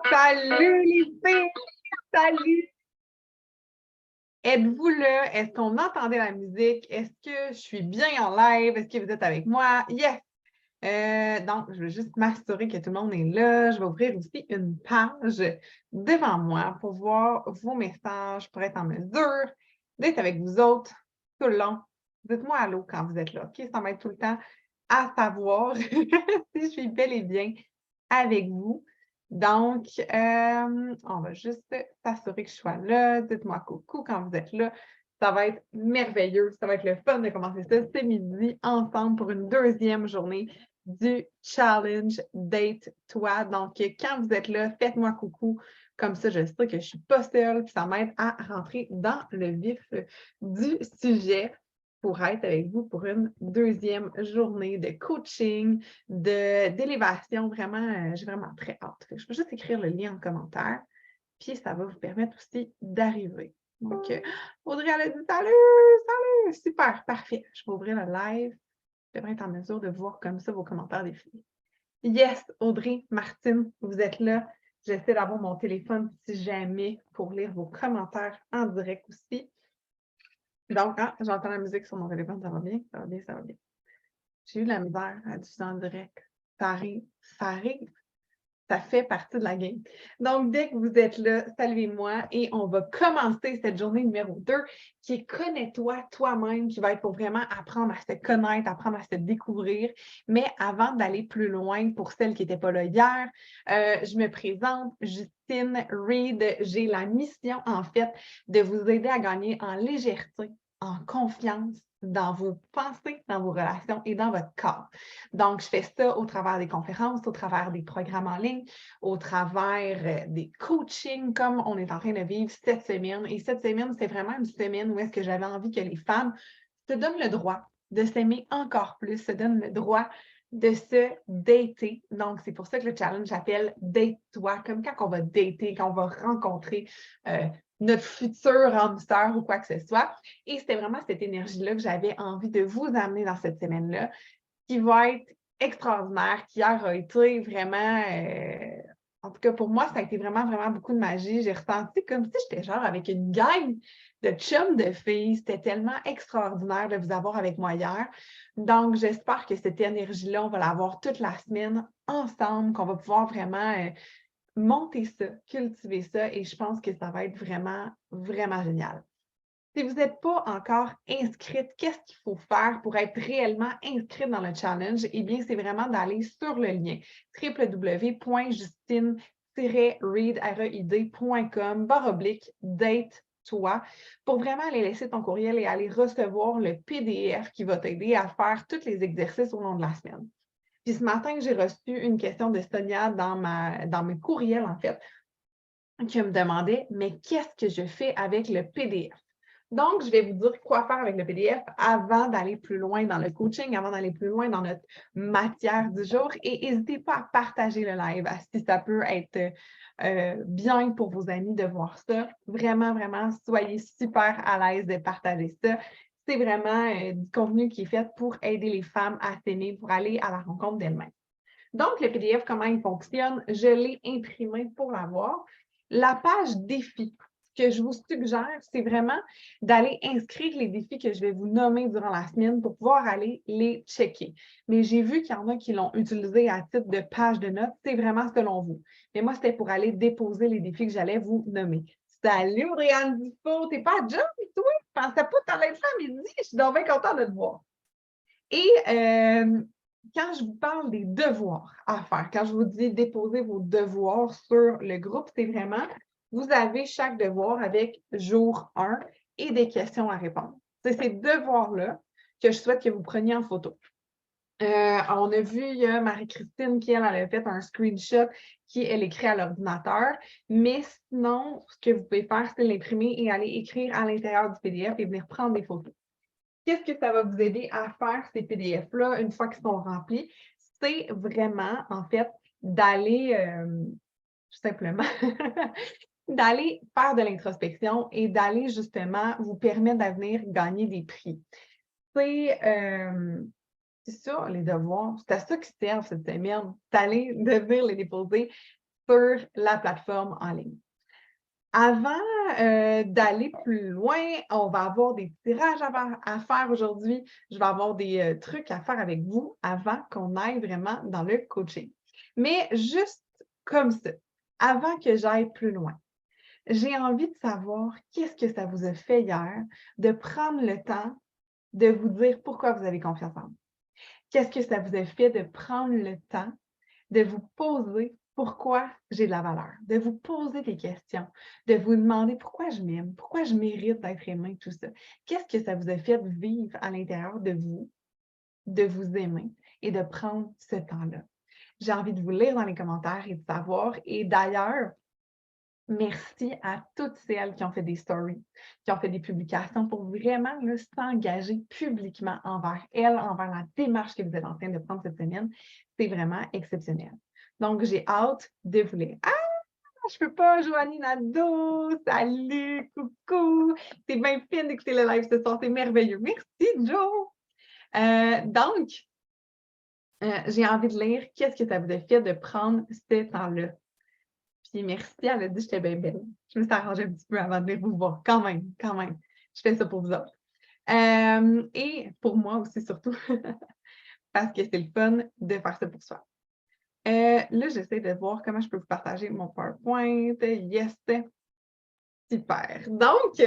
Salut les filles! Salut! Êtes-vous là? Est-ce qu'on entendait la musique? Est-ce que je suis bien en live? Est-ce que vous êtes avec moi? Yes! Donc, je veux juste m'assurer que tout le monde est là. Je vais ouvrir aussi une page devant moi pour voir vos messages, pour être en mesure d'être avec vous autres tout le long. Dites-moi allô quand vous êtes là, OK? Ça m'aide tout le temps à savoir si je suis bel et bien avec vous. Donc, on va juste s'assurer que je sois là. Dites-moi coucou quand vous êtes là. Ça va être merveilleux. Ça va être le fun de commencer ça ce midi ensemble pour une deuxième journée du challenge Date Toi. Donc, quand vous êtes là, faites-moi coucou. Comme ça, je sais que je ne suis pas seule. Puis ça m'aide à rentrer dans le vif du sujet pour être avec vous pour une deuxième journée de coaching, d'élévation. Vraiment, j'ai vraiment très hâte. Je peux juste écrire le lien en commentaire. Puis ça va vous permettre aussi d'arriver. Donc, Audrey, elle a dit salut, salut, super, parfait. Je vais ouvrir le live. Je devrais être en mesure de voir comme ça vos commentaires défiler. Yes, Audrey, Martine, vous êtes là. J'essaie d'avoir mon téléphone si jamais pour lire vos commentaires en direct aussi. Donc, j'entends la musique sur mon téléphone, ça va bien, ça va bien, ça va bien. J'ai eu de la misère à diffuser en direct. Ça arrive, ça arrive. Ça fait partie de la game. Donc, dès que vous êtes là, saluez-moi et on va commencer cette journée numéro 2 qui est Connais-toi toi-même, qui va être pour vraiment apprendre à se connaître, apprendre à se découvrir. Mais avant d'aller plus loin, pour celles qui n'étaient pas là hier, je me présente, Justine Reed. J'ai la mission, en fait, de vous aider à gagner en légèreté, en confiance dans vos pensées, dans vos relations et dans votre corps. Donc, je fais ça au travers des conférences, au travers des programmes en ligne, au travers des coachings comme on est en train de vivre cette semaine. Et cette semaine, c'est vraiment une semaine où est-ce que j'avais envie que les femmes se donnent le droit de s'aimer encore plus, se donnent le droit de se dater. Donc, c'est pour ça que le challenge s'appelle Date-toi, comme quand on va dater, quand on va rencontrer notre futur âme sœur ou quoi que ce soit. Et c'était vraiment cette énergie-là que j'avais envie de vous amener dans cette semaine-là, qui va être extraordinaire, qui hier a été vraiment, en tout cas pour moi, ça a été vraiment, vraiment beaucoup de magie. J'ai ressenti comme si j'étais genre avec une gang de chums de filles. C'était tellement extraordinaire de vous avoir avec moi hier. Donc, j'espère que cette énergie-là, on va l'avoir toute la semaine ensemble, qu'on va pouvoir vraiment monter ça, cultiver ça, et je pense que ça va être vraiment, vraiment génial. Si vous n'êtes pas encore inscrite, qu'est-ce qu'il faut faire pour être réellement inscrite dans le challenge? Eh bien, c'est vraiment d'aller sur le lien www.justine-reid.com/date-toi pour vraiment aller laisser ton courriel et aller recevoir le PDF qui va t'aider à faire tous les exercices au long de la semaine. Puis ce matin, j'ai reçu une question de Sonia dans mes courriels, en fait, qui me demandait, mais qu'est-ce que je fais avec le PDF? Donc, je vais vous dire quoi faire avec le PDF avant d'aller plus loin dans le coaching, avant d'aller plus loin dans notre matière du jour. Et n'hésitez pas à partager le live si ça peut être bien pour vos amis de voir ça. Vraiment, vraiment, soyez super à l'aise de partager ça. C'est vraiment du contenu qui est fait pour aider les femmes à s'aimer, pour aller à la rencontre d'elles-mêmes. Donc, le PDF, comment il fonctionne? Je l'ai imprimé pour l'avoir. La page défi que je vous suggère, c'est vraiment d'aller inscrire les défis que je vais vous nommer durant la semaine pour pouvoir aller les checker. Mais j'ai vu qu'il y en a qui l'ont utilisé à titre de page de notes. C'est vraiment selon vous. Mais moi, c'était pour aller déposer les défis que j'allais vous nommer. Salut, Audrey-Anne Dufaux! T'es pas à job, toi? Je pensais pas que t'allais être là à midi. Je suis donc bien contente de te voir. Et quand je vous parle des devoirs à faire, quand je vous dis déposer vos devoirs sur le groupe, c'est vraiment, vous avez chaque devoir avec jour 1 et des questions à répondre. C'est ces devoirs-là que je souhaite que vous preniez en photo. On a vu, il y a Marie-Christine qui, elle a fait un screenshot qui, elle écrit à l'ordinateur. Mais sinon, ce que vous pouvez faire, c'est l'imprimer et aller écrire à l'intérieur du PDF et venir prendre des photos. Qu'est-ce que ça va vous aider à faire, ces PDF-là, une fois qu'ils sont remplis? C'est vraiment, en fait, d'aller tout simplement d'aller faire de l'introspection et d'aller justement vous permettre de venir gagner des prix. C'est ça, les devoirs. C'est à ça qu'ils servent cette semaine, d'aller venir les déposer. sur la plateforme en ligne. Avant d'aller plus loin, on va avoir des tirages à faire aujourd'hui. Je vais avoir des trucs à faire avec vous avant qu'on aille vraiment dans le coaching. Mais juste comme ça, avant que j'aille plus loin, j'ai envie de savoir qu'est-ce que ça vous a fait hier de prendre le temps de vous dire pourquoi vous avez confiance en vous. Qu'est-ce que ça vous a fait de prendre le temps de vous poser pourquoi j'ai de la valeur, de vous poser des questions, de vous demander pourquoi je m'aime, pourquoi je mérite d'être aimé, tout ça. Qu'est-ce que ça vous a fait vivre à l'intérieur de vous aimer et de prendre ce temps-là? J'ai envie de vous lire dans les commentaires et de savoir. Et d'ailleurs, merci à toutes celles qui ont fait des stories, qui ont fait des publications pour vraiment s'engager publiquement envers elles, envers la démarche que vous êtes en train de prendre cette semaine. C'est vraiment exceptionnel. Donc, j'ai hâte de vous lire. Ah, je peux pas, Joanie Nadeau! Salut, coucou! C'est bien fine d'écouter le live ce soir, c'est merveilleux. Merci, Jo! Donc, j'ai envie de lire qu'est-ce que ça vous a fait de prendre ce temps-là. Puis merci, elle a dit que j'étais bien belle. Je me suis arrangée un petit peu avant de venir vous voir. Quand même, quand même. Je fais ça pour vous autres. Et pour moi aussi, surtout, parce que c'est le fun de faire ça pour soi. Là, j'essaie de voir comment je peux vous partager mon PowerPoint. Yes! Super. Donc,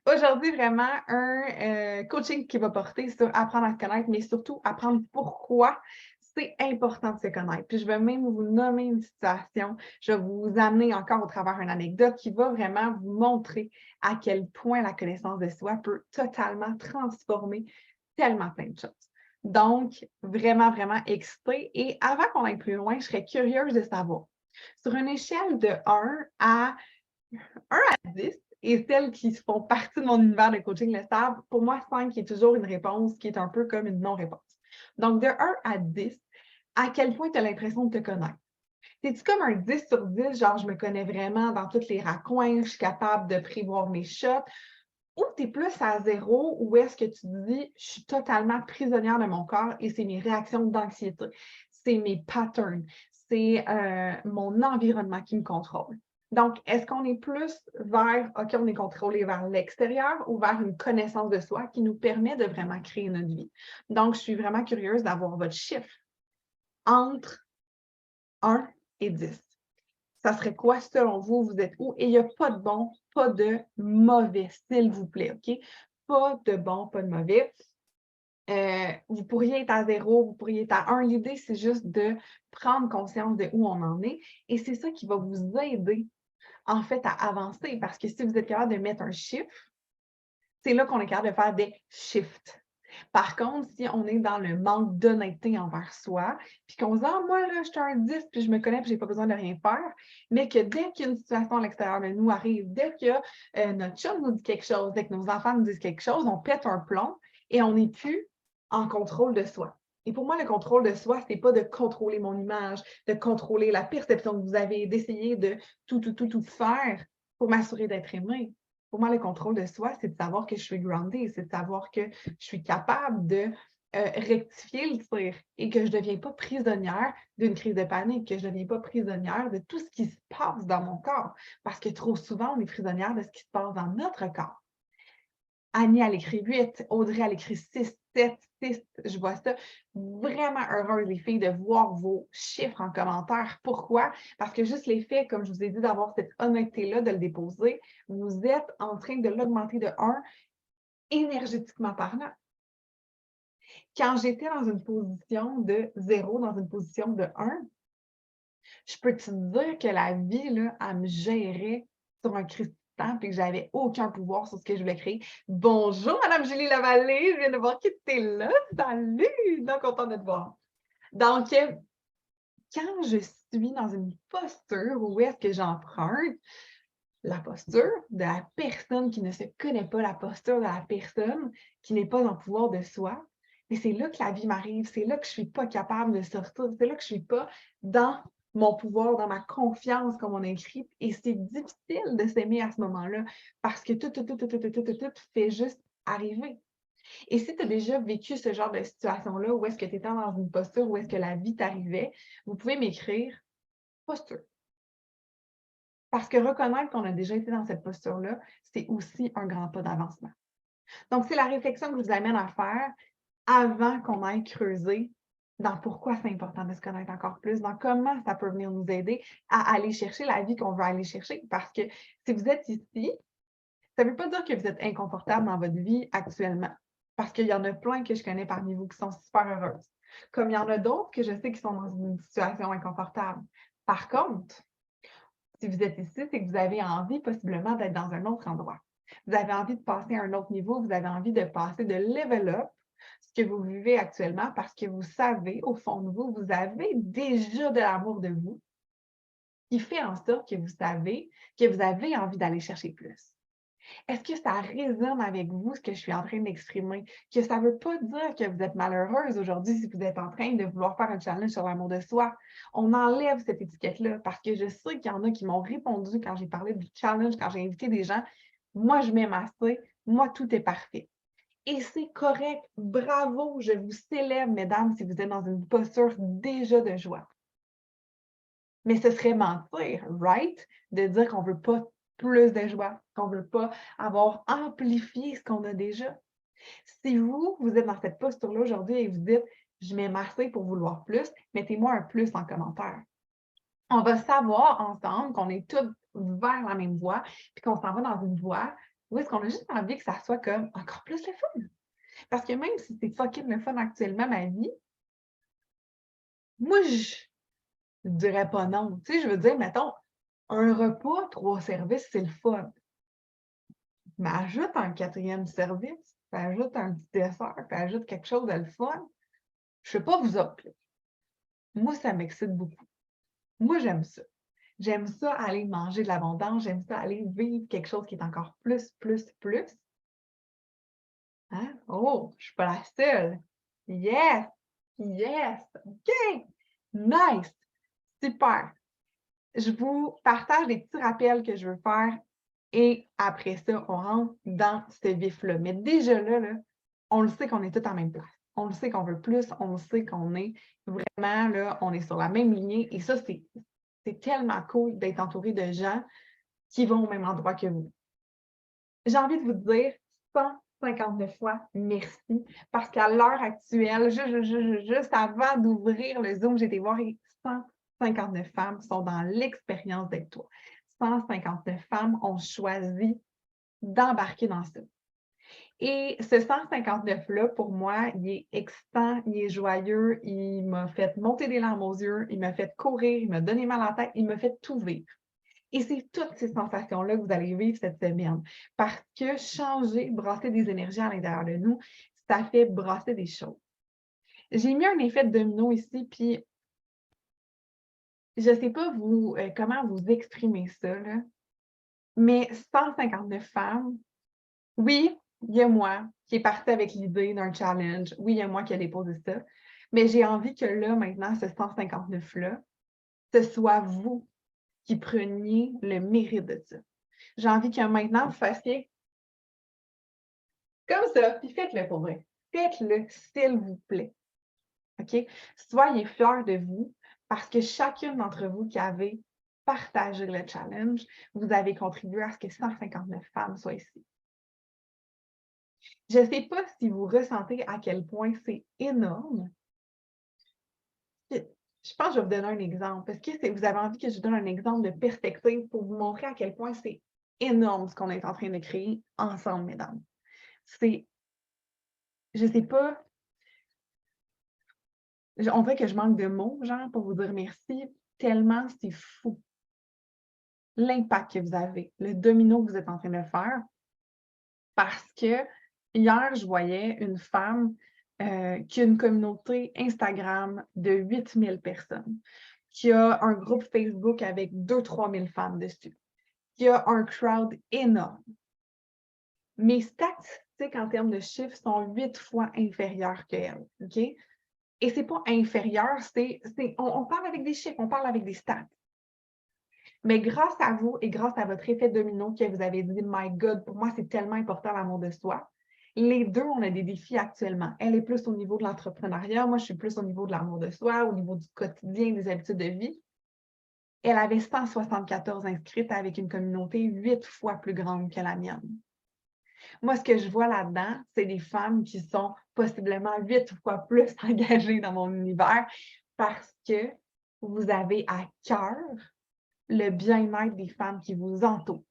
aujourd'hui, vraiment un coaching qui va porter sur apprendre à se connaître, mais surtout apprendre pourquoi c'est important de se connaître. Puis je vais même vous nommer une situation. Je vais vous amener encore au travers une anecdote qui va vraiment vous montrer à quel point la connaissance de soi peut totalement transformer tellement plein de choses. Donc, vraiment, vraiment excitée. Et avant qu'on aille plus loin, je serais curieuse de savoir, sur une échelle de 1 à 10, et celles qui font partie de mon univers de coaching le savent, pour moi, 5 est toujours une réponse qui est un peu comme une non-réponse. Donc, de 1 à 10, à quel point tu as l'impression de te connaître? C'est-tu comme un 10 sur 10, genre je me connais vraiment dans tous les raccoins, je suis capable de prévoir mes shots, ou tu es plus à 0, ou est-ce que tu te dis, je suis totalement prisonnière de mon corps et c'est mes réactions d'anxiété, c'est mes patterns, c'est mon environnement qui me contrôle. Donc, est-ce qu'on est plus vers, OK, on est contrôlé vers l'extérieur ou vers une connaissance de soi qui nous permet de vraiment créer notre vie? Donc, je suis vraiment curieuse d'avoir votre chiffre entre 1 et 10. Ça serait quoi selon vous? Vous êtes où? Et il n'y a pas de bon, pas de mauvais, s'il vous plaît, OK? Pas de bon, pas de mauvais. Vous pourriez être à 0, vous pourriez être à 1. L'idée, c'est juste de prendre conscience de où on en est. Et c'est ça qui va vous aider, en fait, à avancer. Parce que si vous êtes capable de mettre un chiffre, c'est là qu'on est capable de faire des shifts. Par contre, si on est dans le manque d'honnêteté envers soi, puis qu'on se dit, ah, moi, là, je suis un 10, puis je me connais, puis je n'ai pas besoin de rien faire, mais que dès qu'une situation à l'extérieur de nous arrive, dès que notre chum nous dit quelque chose, dès que nos enfants nous disent quelque chose, on pète un plomb et on n'est plus en contrôle de soi. Et pour moi, le contrôle de soi, ce n'est pas de contrôler mon image, de contrôler la perception que vous avez, d'essayer de tout faire pour m'assurer d'être aimé. Pour moi, le contrôle de soi, c'est de savoir que je suis groundée, c'est de savoir que je suis capable de rectifier le tir et que je ne deviens pas prisonnière d'une crise de panique, que je ne deviens pas prisonnière de tout ce qui se passe dans mon corps. Parce que trop souvent, on est prisonnière de ce qui se passe dans notre corps. Annie, elle écrit 8, Audrey, elle écrit 6, 7, 6. Je vois ça. Vraiment heureuse, les filles, de voir vos chiffres en commentaire. Pourquoi? Parce que juste l'effet, comme je vous ai dit, d'avoir cette honnêteté-là, de le déposer, vous êtes en train de l'augmenter de 1 énergétiquement parlant. Quand j'étais dans une position de 0, dans une position de 1, je peux te dire que la vie, là, elle me gérait sur un cristal et que j'avais aucun pouvoir sur ce que je voulais créer. Bonjour, Madame Julie Lavallée, je viens de voir qui était là. Salut! Donc, contente de te voir. Donc, quand je suis dans une posture où est-ce que j'emprunte la posture de la personne qui ne se connaît pas, la posture de la personne qui n'est pas en pouvoir de soi, mais c'est là que la vie m'arrive, c'est là que je ne suis pas capable de sortir, c'est là que je ne suis pas dans mon pouvoir, dans ma confiance, comme on a écrit. Et c'est difficile de s'aimer à ce moment-là parce que tout fait juste arriver. Et si tu as déjà vécu ce genre de situation-là, où est-ce que tu étais dans une posture, où est-ce que la vie t'arrivait, vous pouvez m'écrire posture. Parce que reconnaître qu'on a déjà été dans cette posture-là, c'est aussi un grand pas d'avancement. Donc, c'est la réflexion que je vous amène à faire avant qu'on aille creuser dans pourquoi c'est important de se connaître encore plus, dans comment ça peut venir nous aider à aller chercher la vie qu'on veut aller chercher. Parce que si vous êtes ici, ça ne veut pas dire que vous êtes inconfortable dans votre vie actuellement. Parce qu'il y en a plein que je connais parmi vous qui sont super heureuses. Comme il y en a d'autres que je sais qui sont dans une situation inconfortable. Par contre, si vous êtes ici, c'est que vous avez envie possiblement d'être dans un autre endroit. Vous avez envie de passer à un autre niveau, vous avez envie de passer, de level up ce que vous vivez actuellement parce que vous savez, au fond de vous, vous avez déjà de l'amour de vous qui fait en sorte que vous savez que vous avez envie d'aller chercher plus. Est-ce que ça résonne avec vous, ce que je suis en train d'exprimer? Que ça ne veut pas dire que vous êtes malheureuse aujourd'hui si vous êtes en train de vouloir faire un challenge sur l'amour de soi. On enlève cette étiquette-là parce que je sais qu'il y en a qui m'ont répondu quand j'ai parlé du challenge, quand j'ai invité des gens. Moi, je m'aime assez. Moi, tout est parfait. Et c'est correct. Bravo. Je vous célèbre, mesdames, si vous êtes dans une posture déjà de joie. Mais ce serait mentir, right? De dire qu'on ne veut pas plus de joie, qu'on ne veut pas avoir amplifié ce qu'on a déjà. Si vous êtes dans cette posture-là aujourd'hui et vous dites « je m'aime assez pour vouloir plus », mettez-moi un plus en commentaire. On va savoir ensemble qu'on est tous vers la même voie puis qu'on s'en va dans une voie où est-ce qu'on a juste envie que ça soit comme encore plus le fun. Parce que même si c'est fucking le fun actuellement, ma vie, moi, je dirais pas non. Tu sais, je veux dire, mettons, un repas, 3 services, c'est le fun. Mais ajoute un 4e service, puis ajoute un petit dessert, puis ajoute quelque chose de le fun. Je sais pas vous autres, là. Moi, ça m'excite beaucoup. Moi, j'aime ça. J'aime ça aller manger de l'abondance, j'aime ça aller vivre quelque chose qui est encore plus, plus, plus. Hein? Oh, je suis pas la seule. Yes! Yes! OK! Nice! Super! Je vous partage des petits rappels que je veux faire et après ça, on rentre dans ce vif-là. Mais déjà là, on le sait qu'on est tous en même place. On le sait qu'on veut plus, on le sait qu'on est vraiment là, on est sur la même lignée et ça, c'est tellement cool d'être entouré de gens qui vont au même endroit que vous. J'ai envie de vous dire 159 fois merci parce qu'à l'heure actuelle, juste avant d'ouvrir le Zoom, j'ai été voir 159 femmes sont dans l'expérience d'être toi. 159 femmes ont choisi d'embarquer dans ça. Et ce 159-là, pour moi, il est excitant, il est joyeux, il m'a fait monter des larmes aux yeux, il m'a fait courir, il m'a donné mal à la tête, il m'a fait tout vivre. Et c'est toutes ces sensations-là que vous allez vivre cette semaine. Parce que changer, brasser des énergies à l'intérieur de nous, ça fait brasser des choses. J'ai mis un effet de domino ici, puis je ne sais pas vous, comment vous exprimer ça, là, mais 159 femmes, oui, il y a moi qui est partie avec l'idée d'un challenge. Oui, il y a moi qui a déposé ça. Mais j'ai envie que là, maintenant, ce 159-là, ce soit vous qui preniez le mérite de ça. J'ai envie que maintenant, vous fassiez comme ça, puis faites-le pour vrai. Faites-le, s'il vous plaît. OK? Soyez fiers de vous parce que chacune d'entre vous qui avez partagé le challenge, vous avez contribué à ce que 159 femmes soient ici. Je ne sais pas si vous ressentez à quel point c'est énorme. Je pense que je vais vous donner un exemple. Est-ce que vous avez envie que je vous donne un exemple de perspective pour vous montrer à quel point c'est énorme ce qu'on est en train de créer ensemble, mesdames? Je ne sais pas, on dirait que je manque de mots, genre, pour vous dire merci, tellement c'est fou l'impact que vous avez, le domino que vous êtes en train de faire. Parce que hier, je voyais une femme qui a une communauté Instagram de 8000 personnes, qui a un groupe Facebook avec 2-3 000 femmes dessus, qui a un crowd énorme. Mes statistiques en termes de chiffres sont 8 fois inférieures qu'elle. OK? Et c'est pas inférieur, on parle avec des chiffres, on parle avec des stats. Mais grâce à vous et grâce à votre effet domino que vous avez dit, My God, pour moi, c'est tellement important l'amour de soi. Les deux, on a des défis actuellement. Elle est plus au niveau de l'entrepreneuriat, moi, je suis plus au niveau de l'amour de soi, au niveau du quotidien, des habitudes de vie. Elle avait 174 inscrites avec une communauté 8 fois plus grande que la mienne. Moi, ce que je vois là-dedans, c'est des femmes qui sont possiblement 8 fois plus engagées dans mon univers parce que vous avez à cœur le bien-être des femmes qui vous entourent.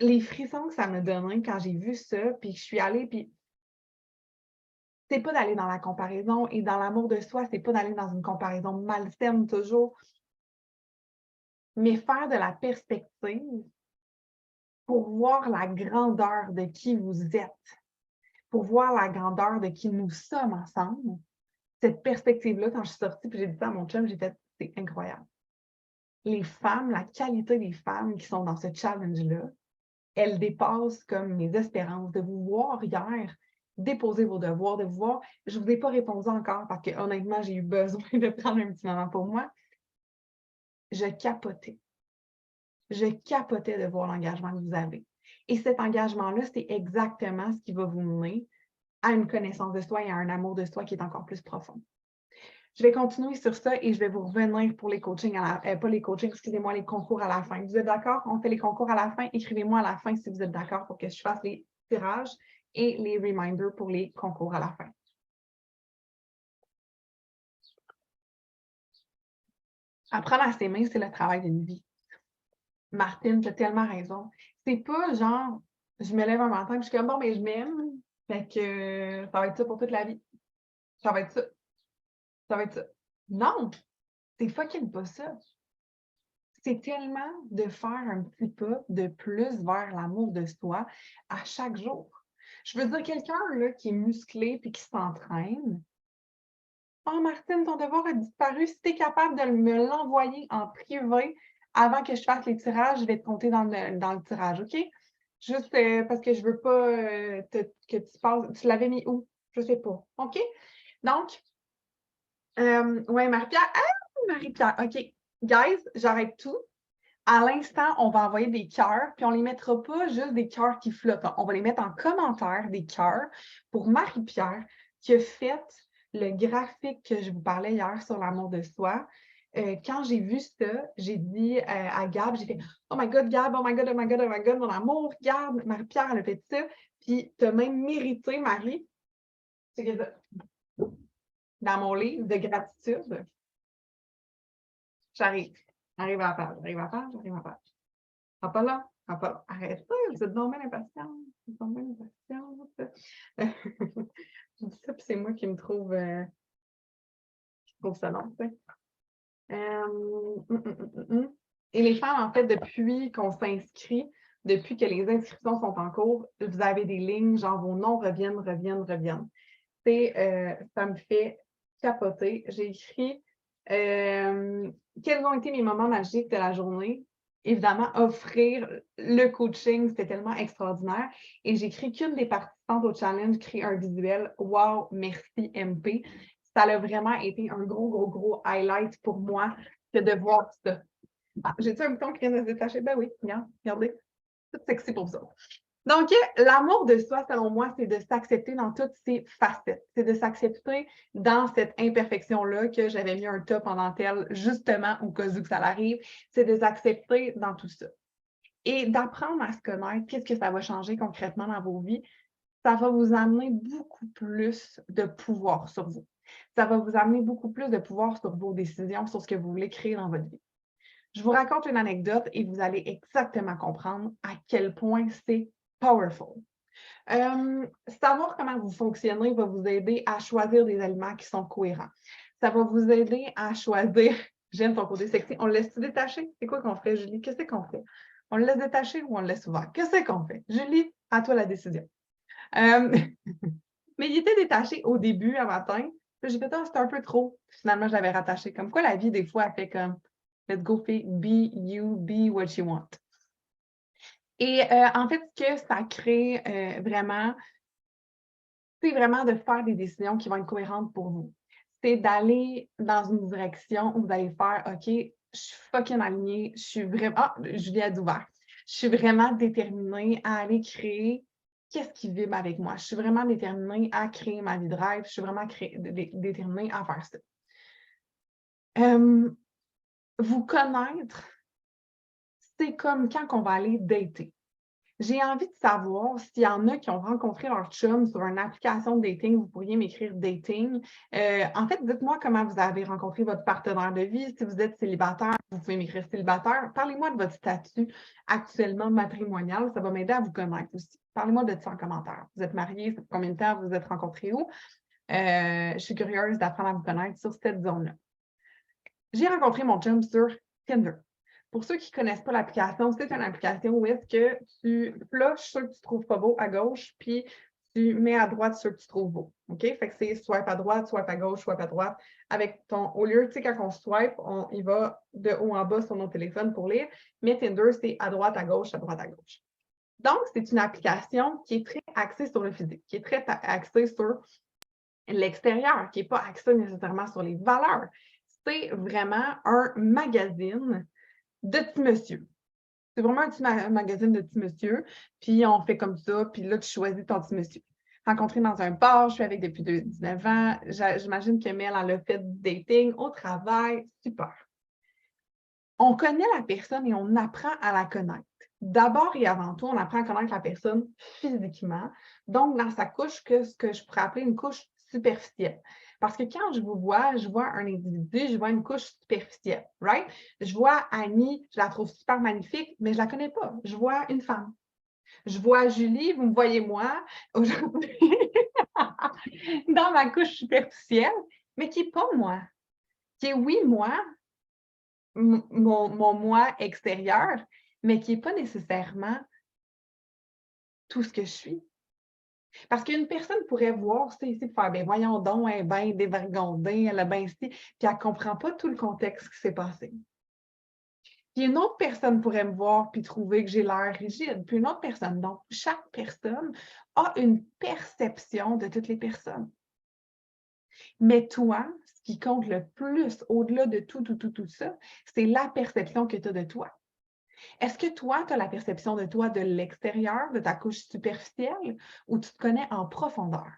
Les frissons que ça m'a donné quand j'ai vu ça, puis que je suis allée, puis c'est pas d'aller dans la comparaison et dans l'amour de soi, c'est pas d'aller dans une comparaison malsaine toujours, mais faire de la perspective pour voir la grandeur de qui vous êtes, pour voir la grandeur de qui nous sommes ensemble. Cette perspective-là, quand je suis sortie, puis j'ai dit ça à mon chum, j'ai fait, c'est incroyable. Les femmes, la qualité des femmes qui sont dans ce challenge-là, elles dépassent comme mes espérances. De vous voir hier, déposer vos devoirs, de vous voir, je ne vous ai pas répondu encore parce que honnêtement, j'ai eu besoin de prendre un petit moment pour moi. Je capotais. Je capotais de voir l'engagement que vous avez. Et cet engagement-là, c'est exactement ce qui va vous mener à une connaissance de soi et à un amour de soi qui est encore plus profond. Je vais continuer sur ça et je vais vous revenir pour les coachings, pas les coachings, excusez-moi, les concours à la fin. Vous êtes d'accord? On fait les concours à la fin. Écrivez-moi à la fin si vous êtes d'accord pour que je fasse les tirages et les reminders pour les concours à la fin. Apprendre à s'aimer, c'est le travail d'une vie. Martine, tu as tellement raison. C'est pas genre, je me lève un matin et je suis comme, bon, mais je m'aime, fait que ça va être ça pour toute la vie. Ça va être ça. Ça va être ça. Non, c'est fucking pas ça. C'est tellement de faire un petit pas de plus vers l'amour de soi à chaque jour. Je veux dire, quelqu'un là, qui est musclé et qui s'entraîne. Oh, Martine, ton devoir a disparu. Si tu es capable de me l'envoyer en privé avant que je fasse les tirages, je vais te compter dans le tirage, OK? Juste parce que je ne veux pas que tu passes. Tu l'avais mis où? Je ne sais pas. OK? Donc, ouais, Marie-Pierre. Ah, Marie-Pierre. OK. Guys, j'arrête tout. À l'instant, on va envoyer des cœurs, puis on ne les mettra pas juste des cœurs qui flottent. On va les mettre en commentaire, des cœurs, pour Marie-Pierre, qui a fait le graphique que je vous parlais hier sur l'amour de soi. Quand j'ai vu ça, j'ai dit à Gab, j'ai fait « Oh my God, Gab, oh my God, oh my God, oh my God, mon amour, Gab, Marie-Pierre, elle a fait ça. » Puis tu as même mérité, Marie, dans mon livre de gratitude. J'arrive. J'arrive à la page, j'arrive à la page, j'arrive à la page. Ah, pas là. Ah, pas... Arrête ça, vous êtes donc bien impatiente. Vous êtes donc bien impatiente. Je dis ça, puis c'est moi qui me trouve, ça long, tu sais. Et les femmes, en fait, depuis qu'on s'inscrit, depuis que les inscriptions sont en cours, vous avez des lignes, genre vos noms reviennent, reviennent, reviennent. Ça me fait capoter. J'ai écrit quels ont été mes moments magiques de la journée. Évidemment, offrir le coaching, c'était tellement extraordinaire. Et j'ai écrit qu'une des participantes au challenge crée un visuel. Wow, merci MP. Ça a vraiment été un gros, gros, gros highlight pour moi que de voir ça. Ah, j'ai-tu un bouton qui vient de se détacher? Ben oui, regardez. Tout sexy pour ça. Donc, l'amour de soi, selon moi, c'est de s'accepter dans toutes ses facettes. C'est de s'accepter dans cette imperfection-là que j'avais mis un top en dentelle, justement, au cas où que ça l'arrive. C'est de s'accepter dans tout ça. Et d'apprendre à se connaître, qu'est-ce que ça va changer concrètement dans vos vies? Ça va vous amener beaucoup plus de pouvoir sur vous. Ça va vous amener beaucoup plus de pouvoir sur vos décisions, sur ce que vous voulez créer dans votre vie. Je vous raconte une anecdote et vous allez exactement comprendre à quel point c'est powerful. Savoir comment vous fonctionnez va vous aider à choisir des aliments qui sont cohérents. Ça va vous aider à choisir, j'aime ton côté sexy, on le laisse détacher? C'est quoi qu'on fait, Julie? Qu'est-ce qu'on fait? On le laisse détacher ou on le laisse ouvert? Qu'est-ce qu'on fait? Julie, à toi la décision. Mais il était détaché au début, à matin. J'ai fait, c'était un peu trop. Finalement, je l'avais rattaché. Comme quoi, la vie, des fois, elle fait comme, let's go, be you, be what you want. Et en fait, ce que ça crée vraiment, c'est vraiment de faire des décisions qui vont être cohérentes pour vous. C'est d'aller dans une direction où vous allez faire, OK, je suis fucking alignée, je suis vraiment, Julie a d'ouvert. Je suis vraiment déterminée à aller créer qu'est-ce qui vibre avec moi. Je suis vraiment déterminée à créer ma vie de rêve. Je suis vraiment déterminée à faire ça. Vous connaître, c'est comme quand on va aller dater. J'ai envie de savoir s'il y en a qui ont rencontré leur chum sur une application de dating, vous pourriez m'écrire dating. En fait, dites-moi comment vous avez rencontré votre partenaire de vie. Si vous êtes célibataire, vous pouvez m'écrire célibataire. Parlez-moi de votre statut actuellement matrimonial. Ça va m'aider à vous connaître aussi. Parlez-moi de ça en commentaire. Vous êtes mariés, ça fait combien de temps vous vous êtes rencontrés où? Je suis curieuse d'apprendre à vous connaître sur cette zone-là. J'ai rencontré mon chum sur Tinder. Pour ceux qui ne connaissent pas l'application, c'est une application où est-ce que tu flushes ceux que tu ne trouves pas beaux à gauche, puis tu mets à droite ceux que tu trouves beaux. OK? Fait que c'est swipe à droite, swipe à gauche, swipe à droite. Avec ton, au lieu, tu sais, quand on swipe, il va de haut en bas sur nos téléphones pour lire. Mais Tinder, c'est à droite, à gauche, à droite, à gauche. Donc, c'est une application qui est très axée sur le physique, qui est très axée sur l'extérieur, qui n'est pas axée nécessairement sur les valeurs. C'est vraiment un magazine de petit monsieur. C'est vraiment un petit magazine de petit monsieur, puis on fait comme ça, puis là, tu choisis ton petit monsieur. Rencontré dans un bar, je suis avec depuis 19 ans. J'imagine que Mel, elle a fait du dating au travail. Super. On connaît la personne et on apprend à la connaître. D'abord et avant tout, on apprend à connaître la personne physiquement, donc dans sa couche, ce que je pourrais appeler une couche superficielle. Parce que quand je vois un individu, je vois une couche superficielle, right? Je vois Annie, je la trouve super magnifique, mais je ne la connais pas. Je vois une femme. Je vois Julie, vous me voyez moi, aujourd'hui, dans ma couche superficielle, mais qui n'est pas moi. Qui est, oui, moi, mon moi extérieur, mais qui n'est pas nécessairement tout ce que je suis. Parce qu'une personne pourrait voir ça ici et faire, ben voyons donc, elle est bien dévergondée, elle a bien ici, puis elle ne comprend pas tout le contexte qui s'est passé. Puis une autre personne pourrait me voir puis trouver que j'ai l'air rigide, puis une autre personne. Donc, chaque personne a une perception de toutes les personnes. Mais toi, ce qui compte le plus, au-delà de tout ça, c'est la perception que tu as de toi. Est-ce que toi, tu as la perception de toi de l'extérieur, de ta couche superficielle, ou tu te connais en profondeur?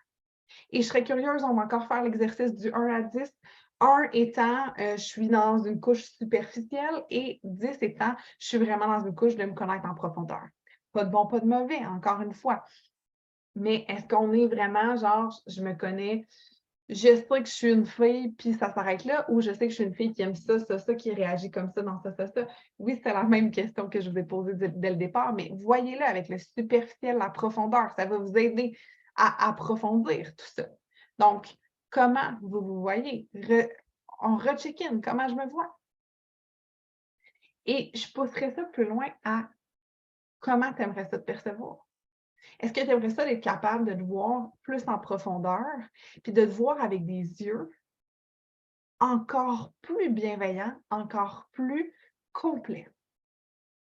Et je serais curieuse, on va encore faire l'exercice du 1 à 10. 1 étant, je suis dans une couche superficielle et 10 étant, je suis vraiment dans une couche de me connaître en profondeur. Pas de bon, pas de mauvais, encore une fois. Mais est-ce qu'on est vraiment genre, je me connais, je sais que je suis une fille, puis ça s'arrête là, ou je sais que je suis une fille qui aime ça, qui réagit comme ça dans ça. Oui, c'est la même question que je vous ai posée dès le départ, mais voyez-le avec le superficiel, la profondeur, ça va vous aider à approfondir tout ça. Donc, comment vous vous voyez? On recheck-in, comment je me vois? Et je pousserais ça plus loin à comment tu aimerais ça te percevoir? Est-ce que tu aimerais ça d'être capable de te voir plus en profondeur, puis de te voir avec des yeux encore plus bienveillants, encore plus complets,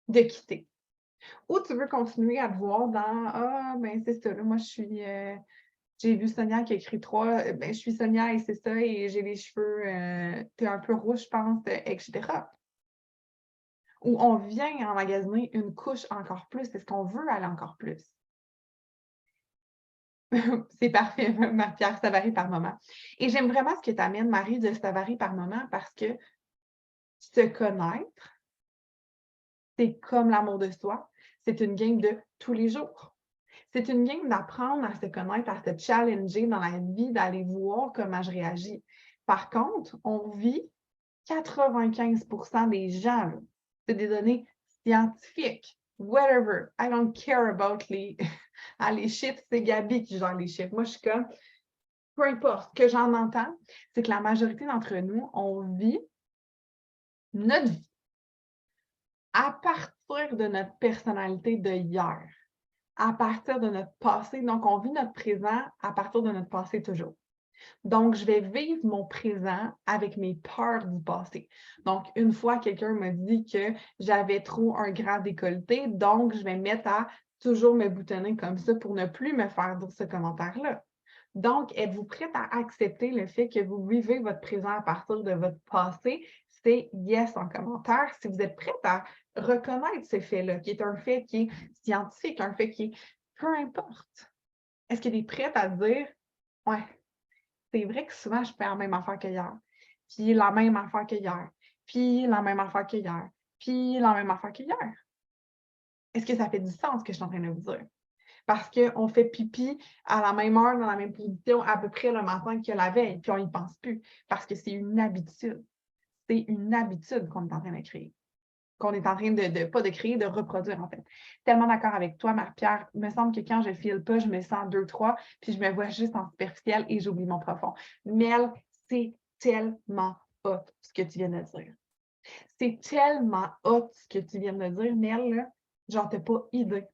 de quitter? Ou tu veux continuer à te voir dans ah, ben c'est ça, là, moi j'ai vu Sonia qui a écrit 3, ben je suis Sonia et c'est ça, et j'ai les cheveux, t'es un peu rouge, je pense, etc. Ou on vient emmagasiner une couche encore plus, est-ce qu'on veut aller encore plus? C'est parfait, Marie-Pierre, ça varie par moment. Et j'aime vraiment ce que tu amènes, Marie, de ça varie par moment parce que se connaître, c'est comme l'amour de soi. C'est une game de tous les jours. C'est une game d'apprendre à se connaître, à se challenger dans la vie, d'aller voir comment je réagis. Par contre, on vit 95% des gens, c'est des données scientifiques. Whatever. I don't care about les, les chiffres. C'est Gabi qui gère les chiffres. Moi, je suis comme, peu importe, ce que j'en entends, c'est que la majorité d'entre nous, on vit notre vie à partir de notre personnalité de hier, à partir de notre passé. Donc, on vit notre présent à partir de notre passé toujours. Donc, je vais vivre mon présent avec mes peurs du passé. Donc, une fois, quelqu'un m'a dit que j'avais trop un grand décolleté, donc je vais me mettre à toujours me boutonner comme ça pour ne plus me faire dire ce commentaire-là. Donc, êtes-vous prête à accepter le fait que vous vivez votre présent à partir de votre passé? C'est yes en commentaire. Si vous êtes prête à reconnaître ce fait-là, qui est un fait qui est scientifique, un fait qui est peu importe. Est-ce que tu es prête à dire, ouais, c'est vrai que souvent je fais la même affaire qu'hier. puis la même affaire que hier, puis la même affaire que hier, puis la même affaire que hier. Est-ce que ça fait du sens ce que je suis en train de vous dire? Parce qu'on fait pipi à la même heure, dans la même position, à peu près le matin que la veille, puis on n'y pense plus, parce que c'est une habitude. C'est une habitude qu'on est en train de créer. Qu'on est en train pas de créer, de reproduire, en fait. Tellement d'accord avec toi, Marie-Pierre. Il me semble que quand je file pas, je me sens 2-3, puis je me vois juste en superficiel et j'oublie mon profond. Mel, c'est tellement hot ce que tu viens de dire. C'est tellement hot ce que tu viens de dire, Mel, là. Genre, t'as pas idée.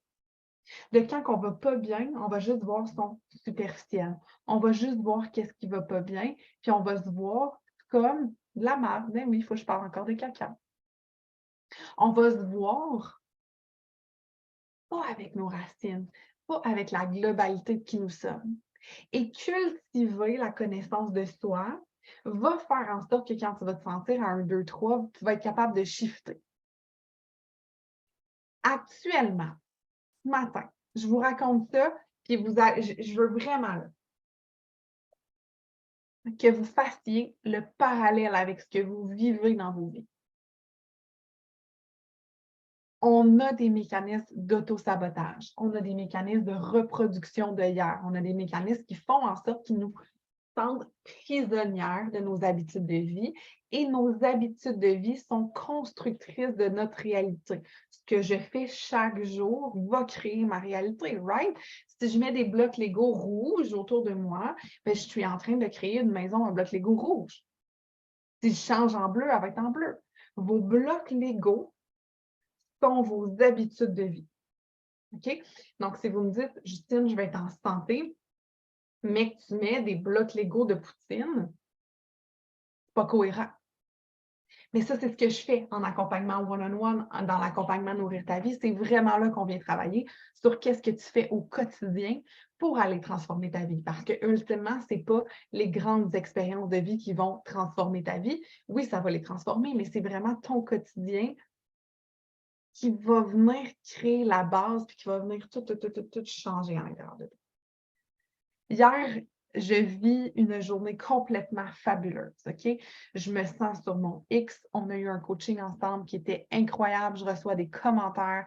De quand on va pas bien, on va juste voir son superficiel. On va juste voir qu'est-ce qui va pas bien, puis on va se voir comme de la merde. Ben oui, il faut que je parle encore de caca. On va se voir pas avec nos racines, pas avec la globalité de qui nous sommes. Et cultiver la connaissance de soi va faire en sorte que quand tu vas te sentir à 1, 2, 3, tu vas être capable de shifter. Actuellement, ce matin, je vous raconte ça, puis je veux vraiment là, que vous fassiez le parallèle avec ce que vous vivez dans vos vies. On a des mécanismes d'auto-sabotage, on a des mécanismes de reproduction de hier, on a des mécanismes qui font en sorte qu'ils nous sentent prisonnières de nos habitudes de vie et nos habitudes de vie sont constructrices de notre réalité. Ce que je fais chaque jour va créer ma réalité, right? Si je mets des blocs Lego rouges autour de moi, ben, je suis en train de créer une maison en blocs Lego rouge. Si je change en bleu, elle va être en bleu. Vos blocs Lego sont vos habitudes de vie. OK? Donc, si vous me dites, Justine, je vais être en santé, mais que tu mets des blocs Lego de poutine, c'est pas cohérent. Mais ça, c'est ce que je fais en accompagnement one-on-one, dans l'accompagnement Nourrir ta vie. C'est vraiment là qu'on vient travailler sur qu'est-ce que tu fais au quotidien pour aller transformer ta vie. Parce que, ultimement, ce n'est pas les grandes expériences de vie qui vont transformer ta vie. Oui, ça va les transformer, mais c'est vraiment ton quotidien qui va venir créer la base puis qui va venir tout changer à l'intérieur de toi. Hier, je vis une journée complètement fabuleuse, OK? Je me sens sur mon X. On a eu un coaching ensemble qui était incroyable. Je reçois des commentaires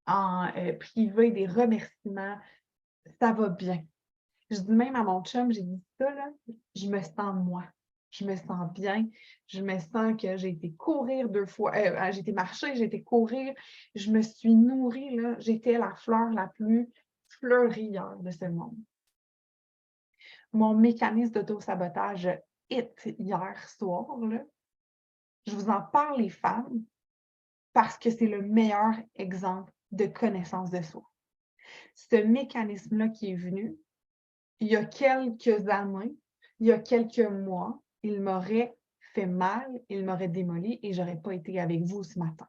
en privé, des remerciements. Ça va bien. Je dis même à mon chum, j'ai dit ça, là, je me sens moi. Je me sens bien. Je me sens que j'ai été courir 2 fois. J'ai été marcher, j'ai été courir. Je me suis nourrie, là. J'étais la fleur la plus fleurie hier de ce monde. Mon mécanisme d'auto-sabotage hit hier soir, là. Je vous en parle, les femmes, parce que c'est le meilleur exemple de connaissance de soi. Ce mécanisme-là qui est venu, il y a quelques années, il y a quelques mois, il m'aurait fait mal, il m'aurait démoli et je n'aurais pas été avec vous ce matin.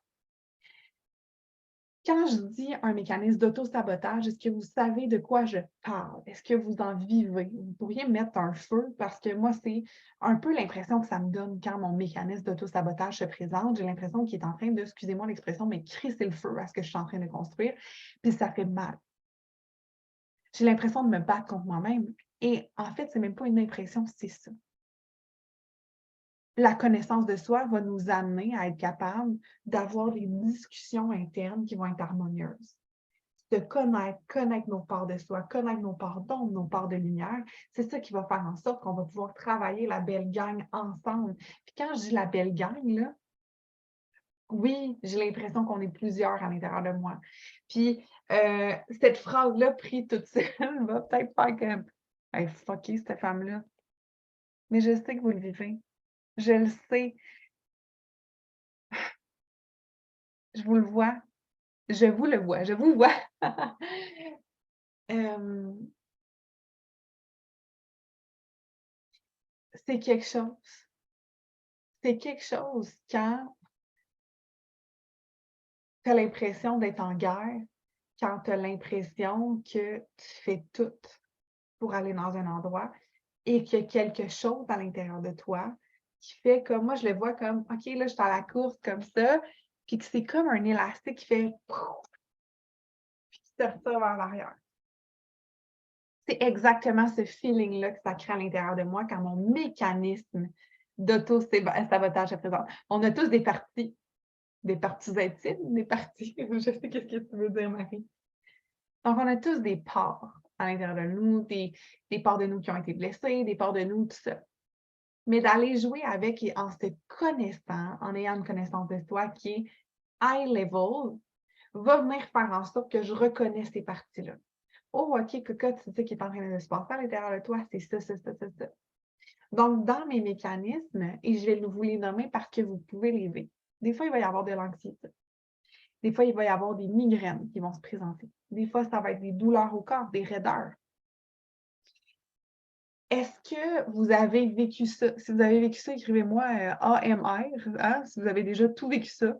Quand je dis un mécanisme d'auto-sabotage, est-ce que vous savez de quoi je parle? Est-ce que vous en vivez? Vous pourriez mettre un feu parce que moi, c'est un peu l'impression que ça me donne quand mon mécanisme d'auto-sabotage se présente. J'ai l'impression qu'il est en train de, excusez-moi l'expression, mais crisser le feu à ce que je suis en train de construire, puis ça fait mal. J'ai l'impression de me battre contre moi-même. Et en fait, c'est même pas une impression, c'est ça. La connaissance de soi va nous amener à être capable d'avoir des discussions internes qui vont être harmonieuses. De connaître nos parts de soi, connaître nos parts d'ombre, nos parts de lumière, c'est ça qui va faire en sorte qu'on va pouvoir travailler la belle gang ensemble. Puis quand je dis la belle gang, là, oui, j'ai l'impression qu'on est plusieurs à l'intérieur de moi. Puis cette phrase-là, prise toute seule, va peut-être faire comme hey, fucké cette femme-là. Mais je sais que vous le vivez. Je le sais. Je vous le vois. Je vous le vois. Je vous vois. C'est quelque chose. C'est quelque chose quand tu as l'impression d'être en guerre, quand tu as l'impression que tu fais tout pour aller dans un endroit et qu'il y a quelque chose à l'intérieur de toi qui fait comme moi, je le vois comme OK, là, je suis à la course comme ça, puis que c'est comme un élastique qui fait pouf, puis qui te retire vers l'arrière. C'est exactement ce feeling-là que ça crée à l'intérieur de moi quand mon mécanisme d'auto-sabotage à présent. On a tous des parties intimes, des parties, je sais qu'est-ce que tu veux dire, Marie. Donc, on a tous des parts à l'intérieur de nous, des parts de nous qui ont été blessées, des parts de nous, tout ça. Mais d'aller jouer avec et en se connaissant, en ayant une connaissance de soi qui est high level, va venir faire en sorte que je reconnais ces parties-là. Oh, OK, Cocotte, c'est ça qui est en train de se passer à l'intérieur de toi, c'est ça, ça, ça, ça, ça. Donc, dans mes mécanismes, et je vais vous les nommer parce que vous pouvez les vivre. Des fois, il va y avoir de l'anxiété. Des fois, il va y avoir des migraines qui vont se présenter. Des fois, ça va être des douleurs au corps, des raideurs. Est-ce que vous avez vécu ça? Si vous avez vécu ça, écrivez-moi AMR, hein, si vous avez déjà tout vécu ça.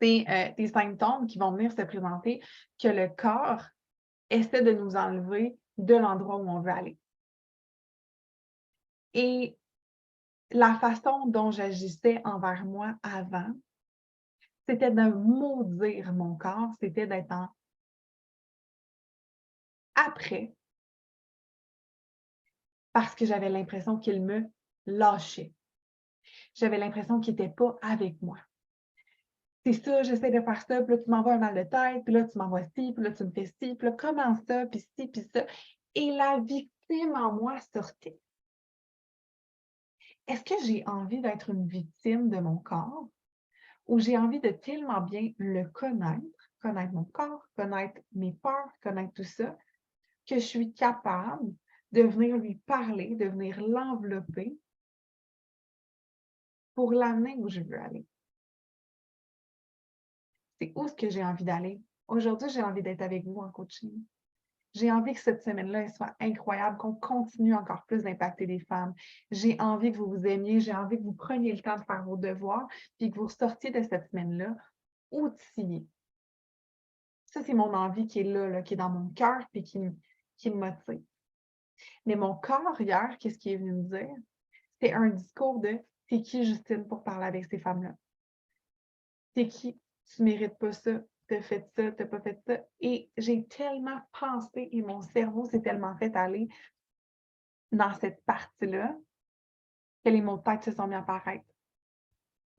C'est des symptômes qui vont venir se présenter que le corps essaie de nous enlever de l'endroit où on veut aller. Et la façon dont j'agissais envers moi avant, c'était de maudire mon corps, c'était d'être en après, parce que j'avais l'impression qu'il me lâchait. J'avais l'impression qu'il n'était pas avec moi. C'est ça, j'essaie de faire ça, puis là, tu m'envoies un mal de tête, puis là, tu m'envoies ci, puis là, tu me fais ci, puis là, comment ça, puis ci, puis ça. Et la victime en moi sortait. Est-ce que j'ai envie d'être une victime de mon corps ou j'ai envie de tellement bien le connaître mon corps, connaître mes peurs, connaître tout ça, que je suis capable de venir lui parler, de venir l'envelopper pour l'amener où je veux aller? C'est où est-ce que j'ai envie d'aller? Aujourd'hui, j'ai envie d'être avec vous en coaching. J'ai envie que cette semaine-là, elle soit incroyable, qu'on continue encore plus d'impacter les femmes. J'ai envie que vous vous aimiez, j'ai envie que vous preniez le temps de faire vos devoirs, puis que vous ressortiez de cette semaine-là outillés. Ça, c'est mon envie qui est là, qui est dans mon cœur, puis qui me motive. Mais mon corps, hier, qu'est-ce qu'il est venu me dire? C'est un discours de « T'es qui, Justine, pour parler avec ces femmes-là? T'es qui? Tu mérites pas ça. T'as fait ça, t'as pas fait ça. » Et j'ai tellement pensé et mon cerveau s'est tellement fait aller dans cette partie-là que les mots de tête se sont mis à apparaître.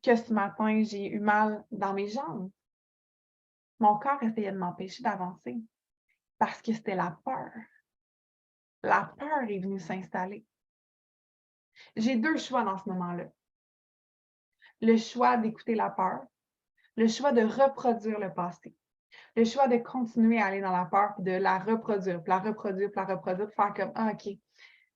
Que ce matin, j'ai eu mal dans mes jambes. Mon corps essayait de m'empêcher d'avancer parce que c'était la peur. La peur est venue s'installer. J'ai deux choix dans ce moment-là. Le choix d'écouter la peur, le choix de reproduire le passé, le choix de continuer à aller dans la peur, puis de la reproduire, puis la reproduire, puis la reproduire, puis faire comme « Ah, OK,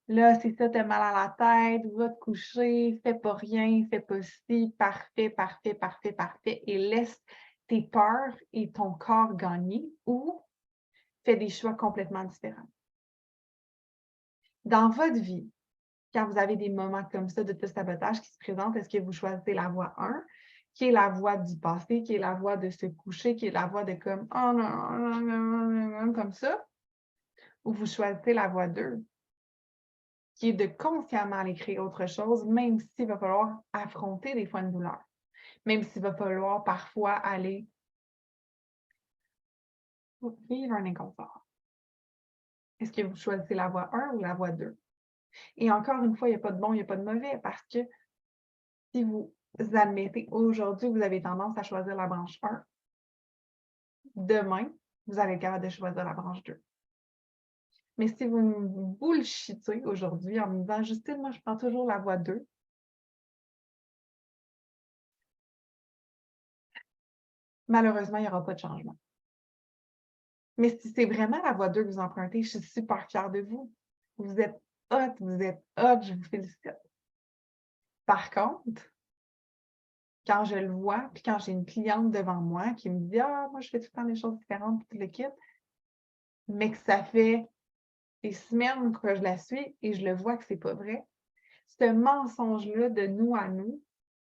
là, c'est ça, t'as mal à la tête, va te coucher, fais pas rien, fais pas ci, parfait, parfait, parfait, parfait, et laisse tes peurs et ton corps gagner, ou fais des choix complètement différents. » Dans votre vie, quand vous avez des moments comme ça de sabotage qui se présentent, est-ce que vous choisissez la voie 1, qui est la voie du passé, qui est la voie de se coucher, qui est la voie de comme « Oh non, non, non, non, non », comme ça, ou vous choisissez la voie 2, qui est de consciemment aller créer autre chose, même s'il va falloir affronter des fois une douleur, même s'il va falloir parfois aller vivre un inconfort. Est-ce que vous choisissez la voie 1 ou la voie 2? Et encore une fois, il n'y a pas de bon, il n'y a pas de mauvais, parce que si vous admettez aujourd'hui, vous avez tendance à choisir la branche 1, demain, vous allez être capable de choisir la branche 2. Mais si vous me bullshitez aujourd'hui en me disant « Justine, moi, je prends toujours la voie 2 », malheureusement, il n'y aura pas de changement. Mais si c'est vraiment la voie 2 que vous empruntez, je suis super fière de vous. Vous êtes hot, je vous félicite. Par contre, quand je le vois, puis quand j'ai une cliente devant moi qui me dit « Ah, moi, je fais tout le temps des choses différentes, puis tout le kit », mais que ça fait des semaines que je la suis et je le vois que c'est pas vrai, ce mensonge-là de nous à nous,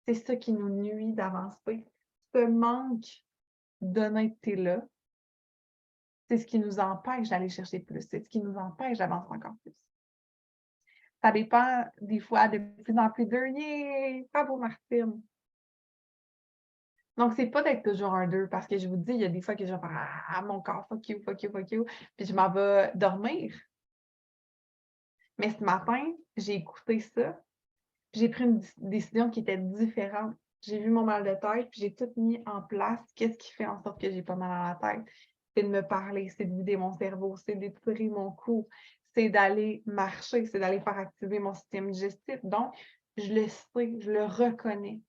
c'est ça qui nous nuit d'avancer. Ce manque d'honnêteté-là, c'est ce qui nous empêche d'aller chercher plus, c'est ce qui nous empêche d'avancer encore plus. Ça dépend des fois de plus en plus d'eux. Yeah! Bravo, Martine! Donc, c'est pas d'être toujours un 2 parce que je vous dis, il y a des fois que je vais faire « Ah, mon corps, fuck you, fuck you, fuck you », puis je m'en vais dormir. Mais ce matin, j'ai écouté ça, Puis j'ai pris une décision qui était différente. J'ai vu mon mal de tête, puis j'ai tout mis en place. Qu'est-ce qui fait en sorte que j'ai pas mal à la tête? C'est de me parler, c'est de vider mon cerveau, c'est d'étirer mon cou, c'est d'aller marcher, c'est d'aller faire activer mon système digestif. Donc, je le sais, je le reconnais.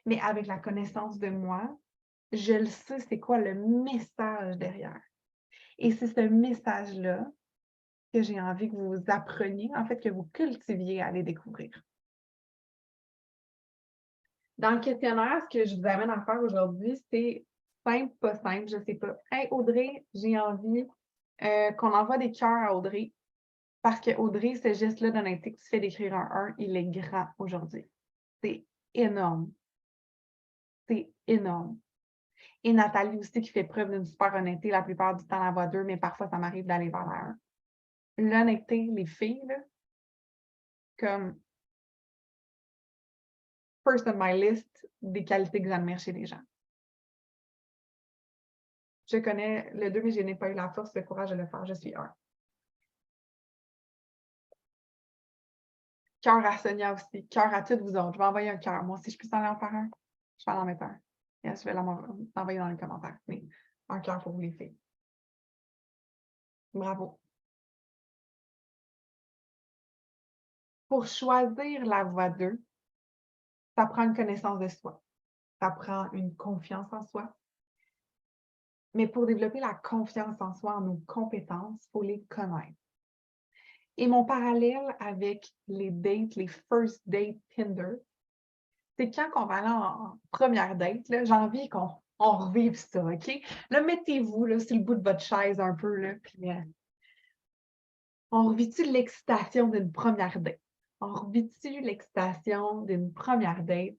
Mais avec la connaissance de moi, je le sais, c'est quoi le message derrière. Et c'est ce message-là que j'ai envie que vous appreniez, en fait, que vous cultiviez à aller découvrir. Dans le questionnaire, ce que je vous amène à faire aujourd'hui, c'est simple, pas simple, je sais pas. Hey Audrey, j'ai envie qu'on envoie des cœurs à Audrey parce que Audrey, ce geste-là d'honnêteté que tu fais d'écrire un 1, il est grand aujourd'hui. C'est énorme. C'est énorme. Et Nathalie aussi qui fait preuve d'une super honnêteté, la plupart du temps la voix 2, mais parfois ça m'arrive d'aller vers la 1. L'honnêteté, les filles, là, comme first on my list des qualités que j'admire chez les gens. Je connais le 2, mais je n'ai pas eu la force, le courage de le faire. Je suis 1. Cœur à Sonia aussi. Cœur à toutes vous autres. Je vais envoyer un cœur. Moi aussi, je peux en aller en faire un. Je vais en mettre un. Yes, je vais l'envoyer dans les commentaires. Mais un cœur pour vous les filles. Bravo. Pour choisir la voie 2, ça prend une connaissance de soi. Ça prend une confiance en soi. Mais pour développer la confiance en soi, en nos compétences, il faut les connaître. Et mon parallèle avec les dates, les first dates Tinder, c'est quand on va aller en première date, j'ai envie qu'on revive ça, OK? Là, mettez-vous là, sur le bout de votre chaise un peu, là, puis on revit-tu l'excitation d'une première date? On revit-tu l'excitation d'une première date?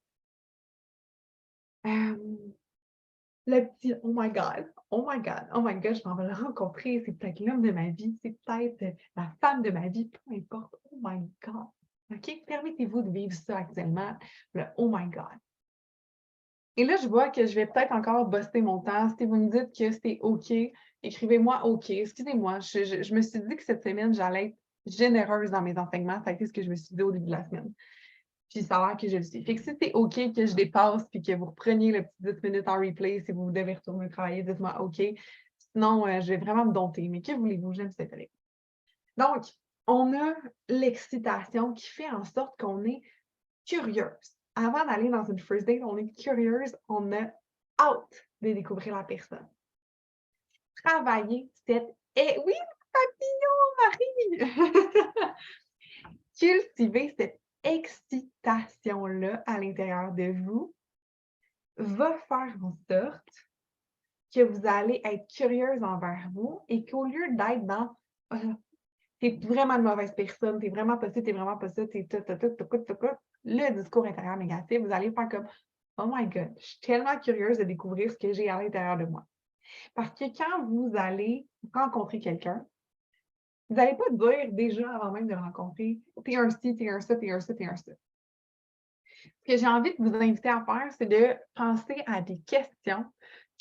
Le petit « Oh my God, oh my God, oh my God, je m'en vais le rencontrer, c'est peut-être l'homme de ma vie, c'est peut-être la femme de ma vie, peu importe, oh my God. » OK? Permettez-vous de vivre ça actuellement, le « Oh my God ». Et là, je vois que je vais peut-être encore bosser mon temps. Si vous me dites que c'est OK, écrivez-moi OK. Excusez-moi, je me suis dit que cette semaine, j'allais être généreuse dans mes enseignements. Ça a été ce que je me suis dit au début de la semaine. Puis ça a l'air que je le suis. Fait que si c'est OK que je dépasse puis que vous repreniez le petit 10 minutes en replay, si vous devez retourner travailler, dites-moi OK. Sinon, je vais vraiment me dompter. Mais que voulez-vous? J'aime cette télé. Donc, on a l'excitation qui fait en sorte qu'on est curieuse. Avant d'aller dans une first date, on est curieuse, on a hâte de découvrir la personne. Travailler cette... oui, papillon, Marie! Cultiver cette excitation-là à l'intérieur de vous va faire en sorte que vous allez être curieuse envers vous et qu'au lieu d'être dans t'es vraiment une mauvaise personne, t'es vraiment pas ci, t'es vraiment pas ça, t'es tout, le discours intérieur négatif, vous allez faire comme oh my God, je suis tellement curieuse de découvrir ce que j'ai à l'intérieur de moi. Parce que quand vous allez rencontrer quelqu'un, vous n'allez pas dire déjà avant même de le rencontrer, t'es un ci, t'es un ça, t'es un ça, t'es un ça. Ce que j'ai envie de vous inviter à faire, c'est de penser à des questions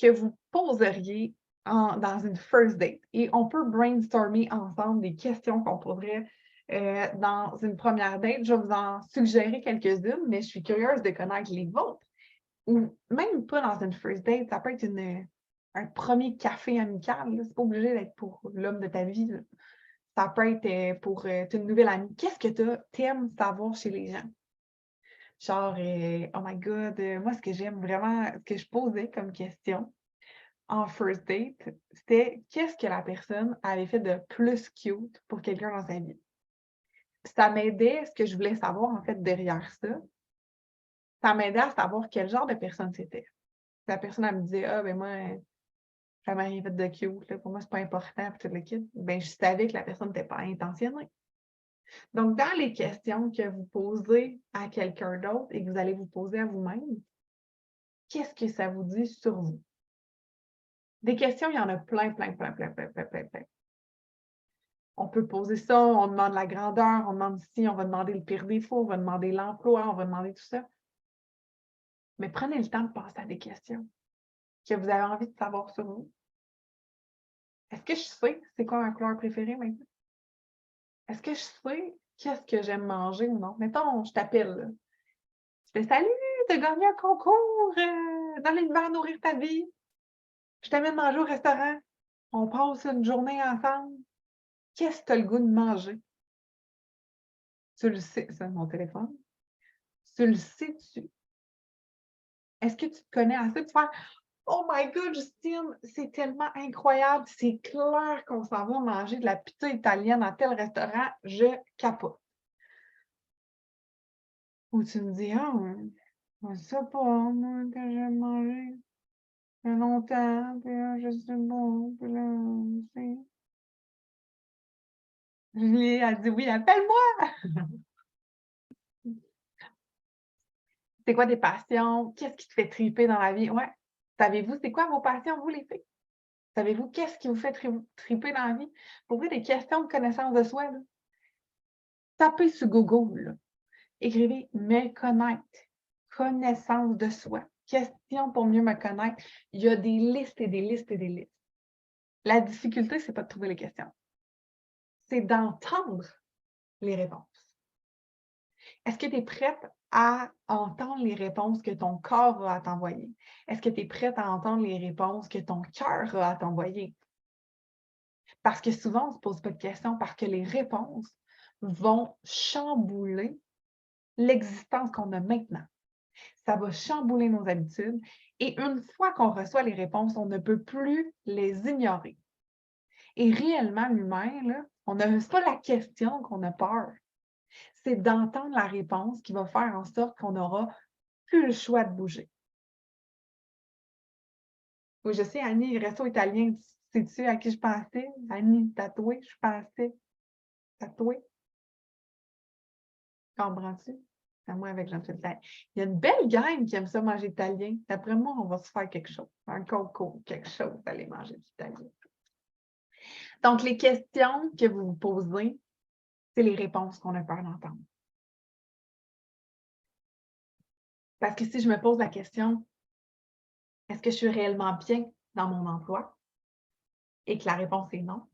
que vous poseriez dans une first date. Et on peut brainstormer ensemble des questions qu'on poserait dans une première date. Je vais vous en suggérer quelques-unes, mais je suis curieuse de connaître les vôtres. Ou même pas dans une first date, ça peut être un premier café amical. C'est pas obligé d'être pour l'homme de ta vie. Là. Ça peut être pour une nouvelle amie. Qu'est-ce que tu aimes savoir chez les gens? Genre, oh my God, moi, ce que j'aime vraiment, ce que je posais comme question en first date, c'était qu'est-ce que la personne avait fait de plus cute pour quelqu'un dans sa vie? Puis ça m'aidait, ce que je voulais savoir, en fait, derrière ça m'aidait à savoir quel genre de personne c'était. La personne, elle me disait, ah, ben moi, jamais rien fait de cute, là, pour moi, c'est pas important, puis tout le kit. Ben, je savais que la personne n'était pas intentionnée. Donc, dans les questions que vous posez à quelqu'un d'autre et que vous allez vous poser à vous-même, qu'est-ce que ça vous dit sur vous? Des questions, il y en a plein, plein, plein, plein, plein, plein, plein, plein. On peut poser ça, on demande la grandeur, on demande si, on va demander le pire défaut, on va demander l'emploi, on va demander tout ça. Mais prenez le temps de penser à des questions que vous avez envie de savoir sur vous. Est-ce que je sais c'est quoi ma couleur préférée maintenant? Est-ce que je sais qu'est-ce que j'aime manger ou non? Mettons, je t'appelle, Tu fais salut, tu as gagné un concours dans l'univers Nourrir ta vie. Je t'amène manger au restaurant. On passe une journée ensemble. Qu'est-ce que tu as le goût de manger? Tu le sais, c'est mon téléphone. Tu le sais-tu? Est-ce que tu te connais assez pour faire Oh my God, Justine, c'est tellement incroyable. C'est clair qu'on s'en va manger de la pizza italienne dans tel restaurant. Je capote. Ou tu me dis, ah, je sais pas, moi, que j'aime manger. Ça fait longtemps, puis là, je sais pas, puis là, c'est... Julie a dit oui, appelle-moi! C'est quoi tes passions? Qu'est-ce qui te fait triper dans la vie? Ouais. Savez-vous, c'est quoi vos passions, vous, les filles? Savez-vous qu'est-ce qui vous fait triper dans la vie? Posez des questions de connaissance de soi, là. Tapez sur Google, là. Écrivez me connaître, connaissance de soi, question pour mieux me connaître. Il y a des listes et des listes et des listes. La difficulté, c'est pas de trouver les questions, c'est d'entendre les réponses. Est-ce que tu es prête à entendre les réponses que ton corps a à t'envoyer? Est-ce que tu es prête à entendre les réponses que ton cœur a à t'envoyer? Parce que souvent, on ne se pose pas de questions parce que les réponses vont chambouler l'existence qu'on a maintenant. Ça va chambouler nos habitudes et une fois qu'on reçoit les réponses, on ne peut plus les ignorer. Et réellement, l'humain, là, c'est pas la question qu'on a peur, c'est d'entendre la réponse qui va faire en sorte qu'on n'aura plus le choix de bouger. Oui, je sais, Annie, resto italien, sais-tu à qui je pensais? Annie, tatouée, je pensais. Tatouée. Comprends-tu? À moi avec Jean-Philippe. Il y a une belle gang qui aime ça manger italien. D'après moi, on va se faire quelque chose. Un concours, quelque chose d'aller manger de l'italien. Donc, les questions que vous vous posez, c'est les réponses qu'on a peur d'entendre. Parce que si je me pose la question, est-ce que je suis réellement bien dans mon emploi? Et que la réponse est non,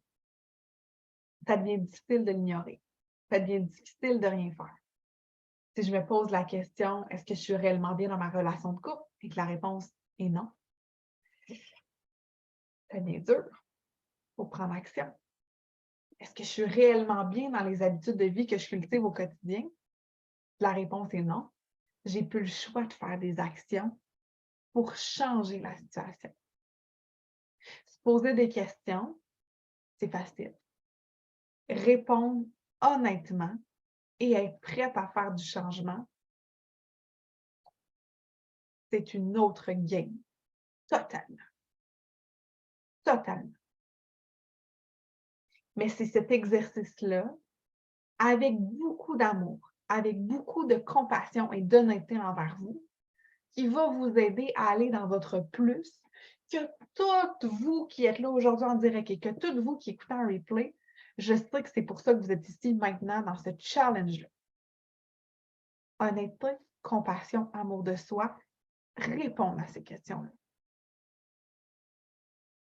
ça devient difficile de l'ignorer. Ça devient difficile de rien faire. Si je me pose la question, est-ce que je suis réellement bien dans ma relation de couple? Et que la réponse est non, ça devient dur. Il faut prendre action. Est-ce que je suis réellement bien dans les habitudes de vie que je cultive au quotidien? La réponse est non. J'ai plus le choix de faire des actions pour changer la situation. Se poser des questions, c'est facile. Répondre honnêtement et être prête à faire du changement, c'est une autre game. Totalement. Totalement. Mais c'est cet exercice-là, avec beaucoup d'amour, avec beaucoup de compassion et d'honnêteté envers vous, qui va vous aider à aller dans votre plus, que toutes vous qui êtes là aujourd'hui en direct et que toutes vous qui écoutez un replay, je sais que c'est pour ça que vous êtes ici maintenant dans ce challenge-là. Honnêteté, compassion, amour de soi, répondre à ces questions-là.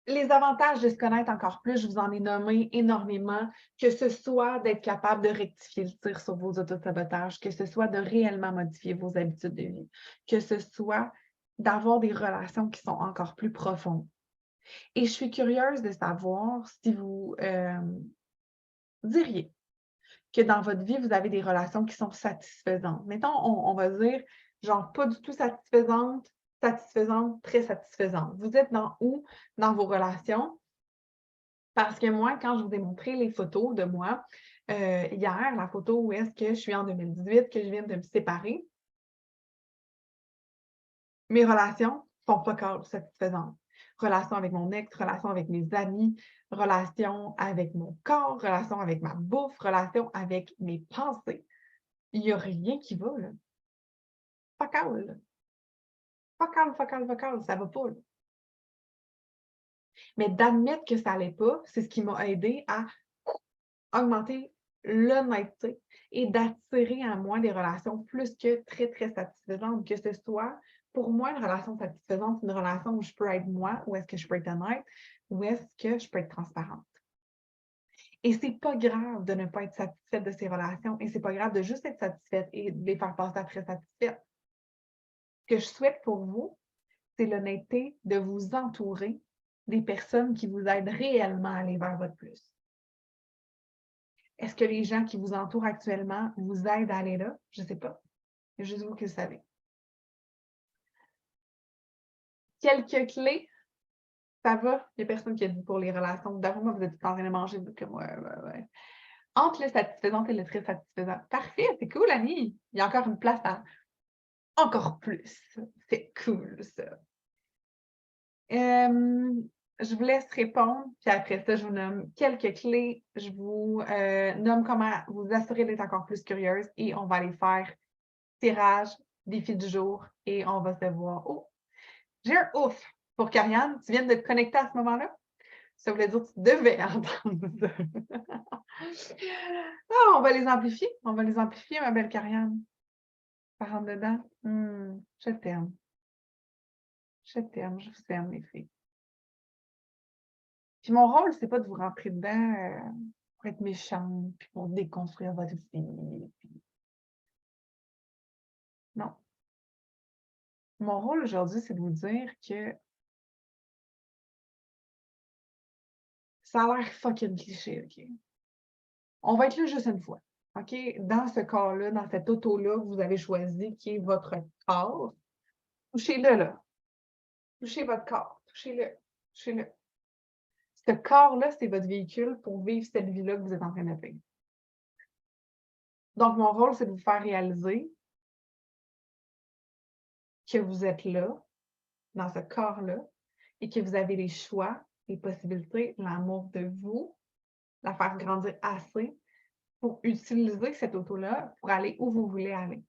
Les avantages de se connaître encore plus, je vous en ai nommé énormément, que ce soit d'être capable de rectifier le tir sur vos autosabotages, que ce soit de réellement modifier vos habitudes de vie, que ce soit d'avoir des relations qui sont encore plus profondes. Et je suis curieuse de savoir si vous diriez que dans votre vie, vous avez des relations qui sont satisfaisantes. Mettons, on va dire, genre pas du tout satisfaisantes, très satisfaisantes. Vous êtes dans où dans vos relations? Parce que moi, quand je vous ai montré les photos de moi, hier, la photo où est-ce que je suis en 2018, que je viens de me séparer, mes relations sont pas satisfaisantes. Relation avec mon ex, relation avec mes amis, relation avec mon corps, relation avec ma bouffe, relation avec mes pensées. Il n'y a rien qui va, là. Focal, là. Focal, ça va pas, là. Mais d'admettre que ça n'allait pas, c'est ce qui m'a aidé à augmenter l'honnêteté et d'attirer à moi des relations plus que très, très satisfaisantes. Que ce soit, pour moi, une relation satisfaisante, c'est une relation où je peux être moi, où est-ce que je peux être honnête, où est-ce que je peux être transparente. Et c'est pas grave de ne pas être satisfaite de ces relations et c'est pas grave de juste être satisfaite et de les faire passer après satisfaite. que je souhaite pour vous, c'est l'honnêteté de vous entourer des personnes qui vous aident réellement à aller vers votre plus. Est-ce que les gens qui vous entourent actuellement vous aident à aller là? Je ne sais pas. C'est juste vous qui le savez. Quelques clés, ça va? Il n'y a personne qui a dit pour les relations. D'après moi, vous êtes en train de manger, comme ouais. Entre le satisfaisant et le très satisfaisant. Parfait, c'est cool, Annie. Il y a encore une place à encore plus. C'est cool, ça. Je vous laisse répondre, puis après ça, je vous nomme quelques clés. Je vous nomme comment vous assurer d'être encore plus curieuse et on va aller faire tirage, défi du jour et on va se voir. Oh, j'ai un ouf pour Karianne. Tu viens de te connecter à ce moment-là? Ça voulait dire que tu devais entendre ça. Ah, on va les amplifier. On va les amplifier, ma belle Karianne. Ça rentre dedans. Je t'aime. Je t'aime. Je vous aime, les filles. Puis mon rôle, c'est pas de vous rentrer dedans pour être méchante, puis pour déconstruire votre vie. Non. Mon rôle aujourd'hui, c'est de vous dire que ça a l'air fucking cliché, OK? On va être là juste une fois, OK? Dans ce corps-là, dans cette auto-là que vous avez choisi, qui est votre corps, touchez-le, là. Touchez votre corps. Touchez-le. Touchez-le. Ce corps-là, c'est votre véhicule pour vivre cette vie-là que vous êtes en train de vivre. Donc, mon rôle, c'est de vous faire réaliser que vous êtes là, dans ce corps-là, et que vous avez les choix, les possibilités, l'amour de vous, la faire grandir assez pour utiliser cette auto-là pour aller où vous voulez aller.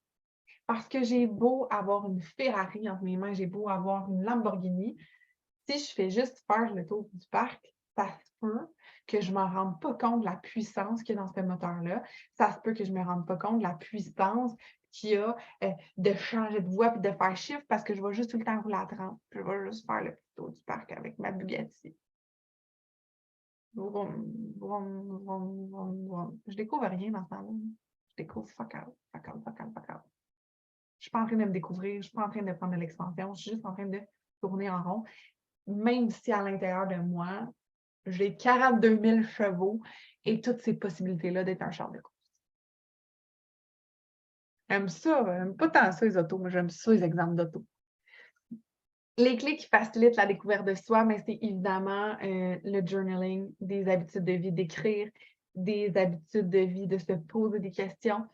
Parce que j'ai beau avoir une Ferrari entre mes mains, j'ai beau avoir une Lamborghini, si je fais juste faire le tour du parc, ça se peut que je ne me rende pas compte de la puissance qu'il y a dans ce moteur-là. Ça se peut que je ne me rende pas compte de la puissance qu'il y a de changer de voie et de faire chiffre parce que je vais juste tout le temps rouler à 30. Je vais juste faire le petit tour du parc avec ma Bugatti. Vroom, vroom, vroom, vroom, vroom. Je découvre rien dans ce temps-là. Je découvre fuck out, fuck out, fuck out, fuck out. Je ne suis pas en train de me découvrir, je ne suis pas en train de prendre de l'expansion, je suis juste en train de tourner en rond. Même si à l'intérieur de moi, j'ai 42 000 chevaux et toutes ces possibilités-là d'être un char de course. J'aime ça, j'aime pas tant ça les autos, mais j'aime ça les exemples d'autos. Les clés qui facilitent la découverte de soi, mais c'est évidemment le journaling, des habitudes de vie, d'écrire, des habitudes de vie, de se poser des questions.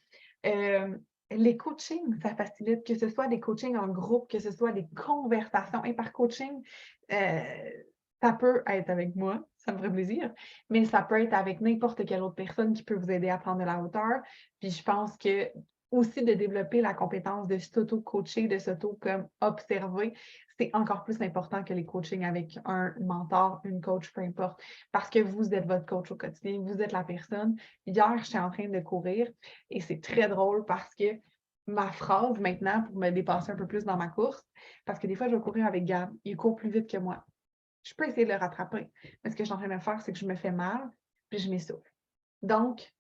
Les coachings, ça facilite, que ce soit des coachings en groupe, que ce soit des conversations. Et par coaching, ça peut être avec moi, ça me ferait plaisir, mais ça peut être avec n'importe quelle autre personne qui peut vous aider à prendre de la hauteur. Puis je pense que aussi de développer la compétence de s'auto-coacher, de s'auto-observer, c'est encore plus important que les coachings avec un mentor, une coach, peu importe, parce que vous êtes votre coach au quotidien, vous êtes la personne. Hier, j'étais en train de courir et c'est très drôle parce que ma phrase maintenant, pour me dépasser un peu plus dans ma course, parce que des fois, je vais courir avec Gab, il court plus vite que moi. Je peux essayer de le rattraper, mais ce que je suis en train de faire, c'est que je me fais mal, puis je m'essouffle. Donc,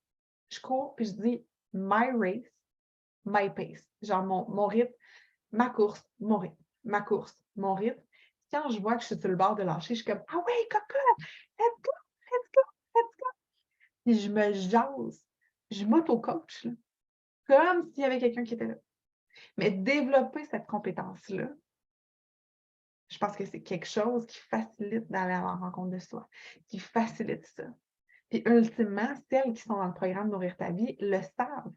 je cours, puis je dis « my race ». My pace. Genre mon rythme, ma course, mon rythme, ma course, mon rythme. Quand je vois que je suis sur le bord de lâcher, je suis comme « Ah ouais, cocotte, let's go, let's go, let's go ». Puis je me jase, je m'auto-coach, comme s'il y avait quelqu'un qui était là. Mais développer cette compétence-là, je pense que c'est quelque chose qui facilite d'aller à la rencontre de soi, qui facilite ça. Puis ultimement, celles qui sont dans le programme Nourrir ta vie le savent.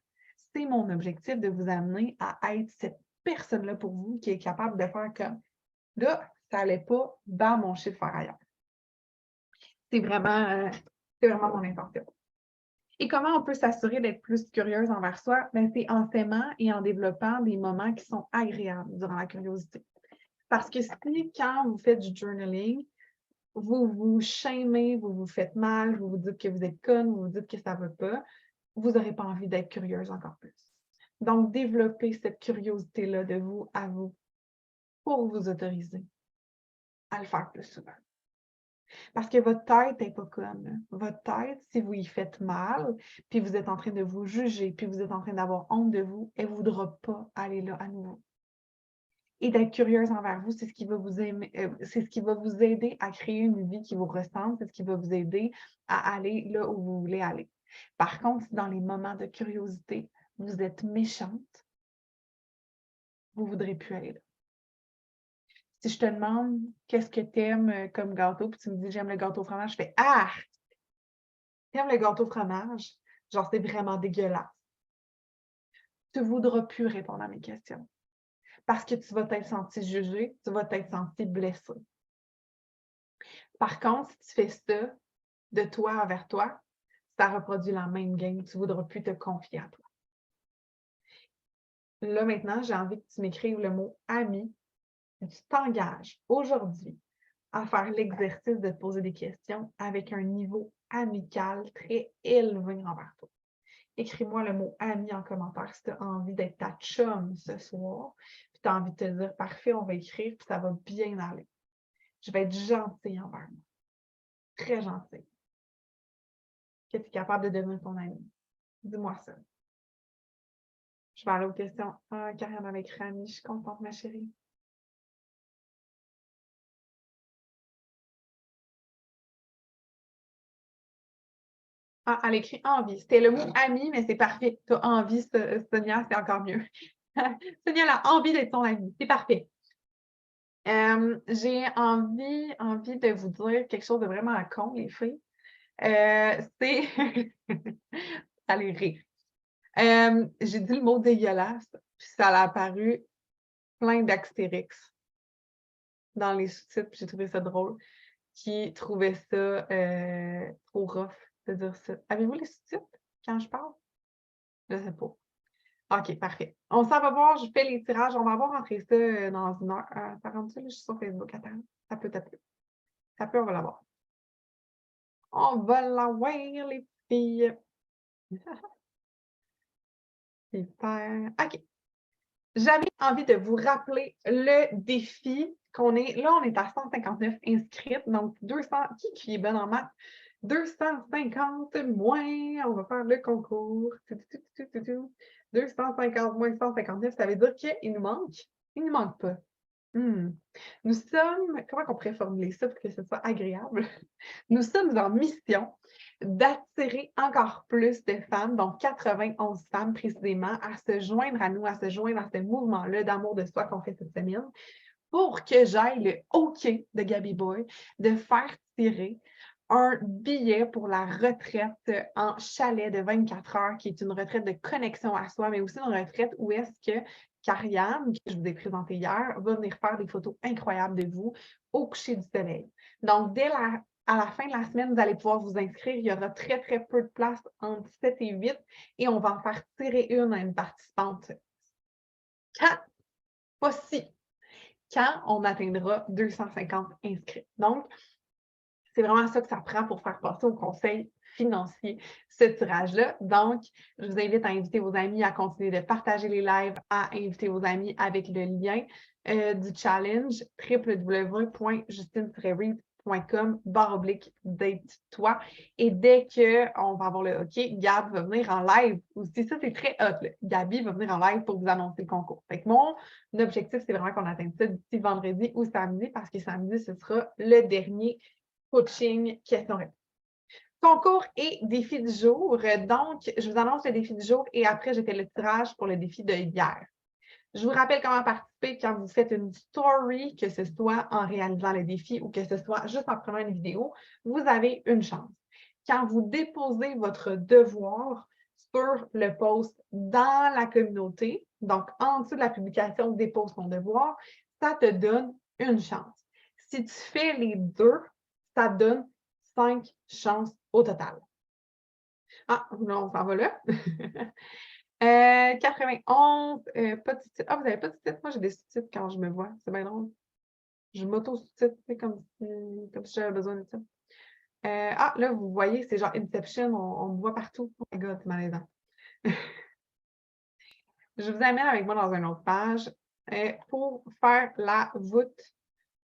C'est mon objectif de vous amener à être cette personne-là pour vous qui est capable de faire comme là, ça n'allait pas dans mon chiffre faire ailleurs. C'est vraiment mon intention. Et comment on peut s'assurer d'être plus curieuse envers soi? Ben, c'est en s'aimant et en développant des moments qui sont agréables durant la curiosité. Parce que si, quand vous faites du journaling, vous vous shamez, vous vous faites mal, vous vous dites que vous êtes conne, vous vous dites que ça ne va pas, vous n'aurez pas envie d'être curieuse encore plus. Donc, développez cette curiosité-là de vous à vous pour vous autoriser à le faire plus souvent. Parce que votre tête n'est pas conne. Votre tête, si vous y faites mal, puis vous êtes en train de vous juger, puis vous êtes en train d'avoir honte de vous, elle ne voudra pas aller là à nouveau. et d'être curieuse envers vous. C'est ce qui va c'est ce qui va vous aider à créer une vie qui vous ressemble, c'est ce qui va vous aider à aller là où vous voulez aller. Par contre, si dans les moments de curiosité, vous êtes méchante, vous ne voudrez plus aller là. Si je te demande qu'est-ce que tu aimes comme gâteau, puis tu me dis j'aime le gâteau au fromage, je fais ah! T'aimes le gâteau au fromage? Genre, c'est vraiment dégueulasse. Tu ne voudras plus répondre à mes questions. Parce que tu vas t'être senti jugé, tu vas t'être senti blessé. Par contre, si tu fais ça de toi envers toi, ça reproduit la même game. Tu ne voudras plus te confier à toi. Là, maintenant, j'ai envie que tu m'écrives le mot ami. Tu t'engages aujourd'hui à faire l'exercice de te poser des questions avec un niveau amical très élevé envers toi. Écris-moi le mot ami en commentaire si tu as envie d'être ta chum ce soir. Puis tu as envie de te dire parfait, on va écrire, puis ça va bien aller. Je vais être gentille envers moi. Très gentille. Que tu es capable de devenir ton ami. Dis-moi ça. Je vais aller aux questions. Ah, Karianne avec Rami, je suis contente, ma chérie. Ah, elle écrit envie. C'était le mot ami, mais c'est parfait. Tu as envie, Sonia, c'est encore mieux. Sonia a envie d'être ton amie. C'est parfait. J'ai envie de vous dire quelque chose de vraiment con, les filles. C'est. Allez rire. J'ai dit le mot dégueulasse, puis ça a apparu plein d'Astérix dans les sous-titres, puis j'ai trouvé ça drôle, qui trouvaient ça trop rough de dire ça. Avez-vous les sous-titres quand je parle? Je ne sais pas. OK, parfait. On s'en va voir, je fais les tirages. On va voir rentrer ça dans une heure. Ça rentre ça, là, je suis sur Facebook. Attends, ça peut. Ça peut, on va l'avoir. On va l'avoir, les filles. Super. OK. J'avais envie de vous rappeler le défi qu'on est. Là, on est à 159 inscrites, donc 200. Qui est bonne en maths? 250 moins. On va faire le concours. 250 moins 159, ça veut dire qu'il nous manque. Il ne nous manque pas. Nous sommes, comment on pourrait formuler ça pour que ce soit agréable? Nous sommes en mission d'attirer encore plus de femmes, donc 91 femmes précisément, à se joindre à nous, à se joindre à ce mouvement-là d'amour de soi qu'on fait cette semaine, pour que j'aille le OK de Gabi Boy de faire tirer un billet pour la retraite en chalet de 24 heures, qui est une retraite de connexion à soi, mais aussi une retraite où est-ce que Karianne, que je vous ai présentée hier, va venir faire des photos incroyables de vous au coucher du soleil. Donc, à la fin de la semaine, vous allez pouvoir vous inscrire. Il y aura très, très peu de place entre 7 et 8 et on va en faire tirer une à une participante. Pas si, quand on atteindra 250 inscrits. Donc, c'est vraiment ça que ça prend pour faire passer au conseil financier ce tirage-là. Donc, je vous invite à inviter vos amis à continuer de partager les lives, à inviter vos amis avec le lien du challenge www.justine-reed.com/date-toi. Et dès qu'on va avoir le OK, Gab va venir en live aussi. Ça, c'est très hot. Là. Gabi va venir en live pour vous annoncer le concours. Fait que mon objectif, c'est vraiment qu'on atteigne ça d'ici vendredi ou samedi, parce que samedi, ce sera le dernier coaching, question-réponse. Concours et défi du jour. Donc, je vous annonce le défi du jour et après, j'ai fait le tirage pour le défi de hier. Je vous rappelle comment participer quand vous faites une story, que ce soit en réalisant le défi ou que ce soit juste en prenant une vidéo, vous avez une chance. Quand vous déposez votre devoir sur le post dans la communauté, donc en dessous de la publication, dépose ton devoir, ça te donne une chance. Si tu fais les deux, ça donne 5 chances au total. Ah, on s'en va là. 91, pas de sous-titres. Ah, vous n'avez pas de sous-titres? Moi, j'ai des sous-titres quand je me vois. C'est bien drôle. Je m'auto-sous-titre, comme si j'avais besoin de ça. Là, vous voyez, c'est genre Inception, on me voit partout. Oh my God, c'est malaisant. Je vous amène avec moi dans une autre page pour faire la voûte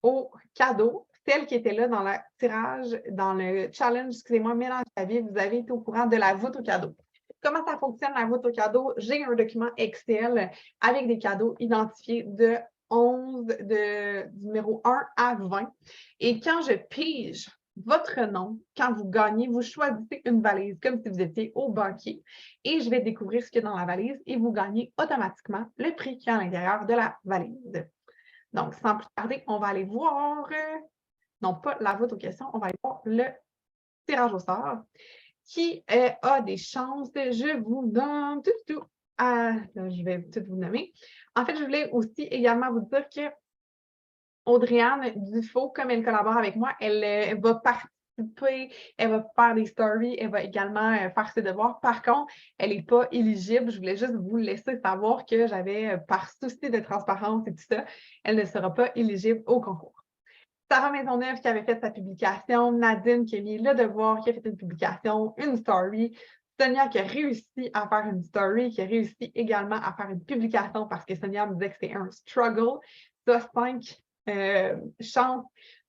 au cadeau. Celle qui était là dans le tirage, dans le challenge, excusez-moi, Mélange ta vie, vous avez été au courant de la voûte au cadeau. Comment ça fonctionne la voûte au cadeau? J'ai un document Excel avec des cadeaux identifiés de 11, du numéro 1 à 20. Et quand je pige votre nom, quand vous gagnez, vous choisissez une valise comme si vous étiez au banquier et je vais découvrir ce qu'il y a dans la valise et vous gagnez automatiquement le prix qui est à l'intérieur de la valise. Donc, sans plus tarder, on va aller voir, non pas la vote aux questions, on va aller voir le tirage au sort qui a des chances. Je vous donne tout. Là, je vais tout vous nommer. En fait, je voulais aussi également vous dire que Audrey-Anne Dufault, comme elle collabore avec moi, elle va participer, elle va faire des stories, elle va également faire ses devoirs. Par contre, elle n'est pas éligible. Je voulais juste vous laisser savoir que j'avais, par souci de transparence et tout ça, elle ne sera pas éligible au concours. Sarah Maisonneuve qui avait fait sa publication, Nadine qui a mis le devoir, qui a fait une publication, une story, Sonia qui a réussi à faire une story, qui a réussi également à faire une publication parce que Sonia me disait que c'est un struggle. Ça, 5 chances.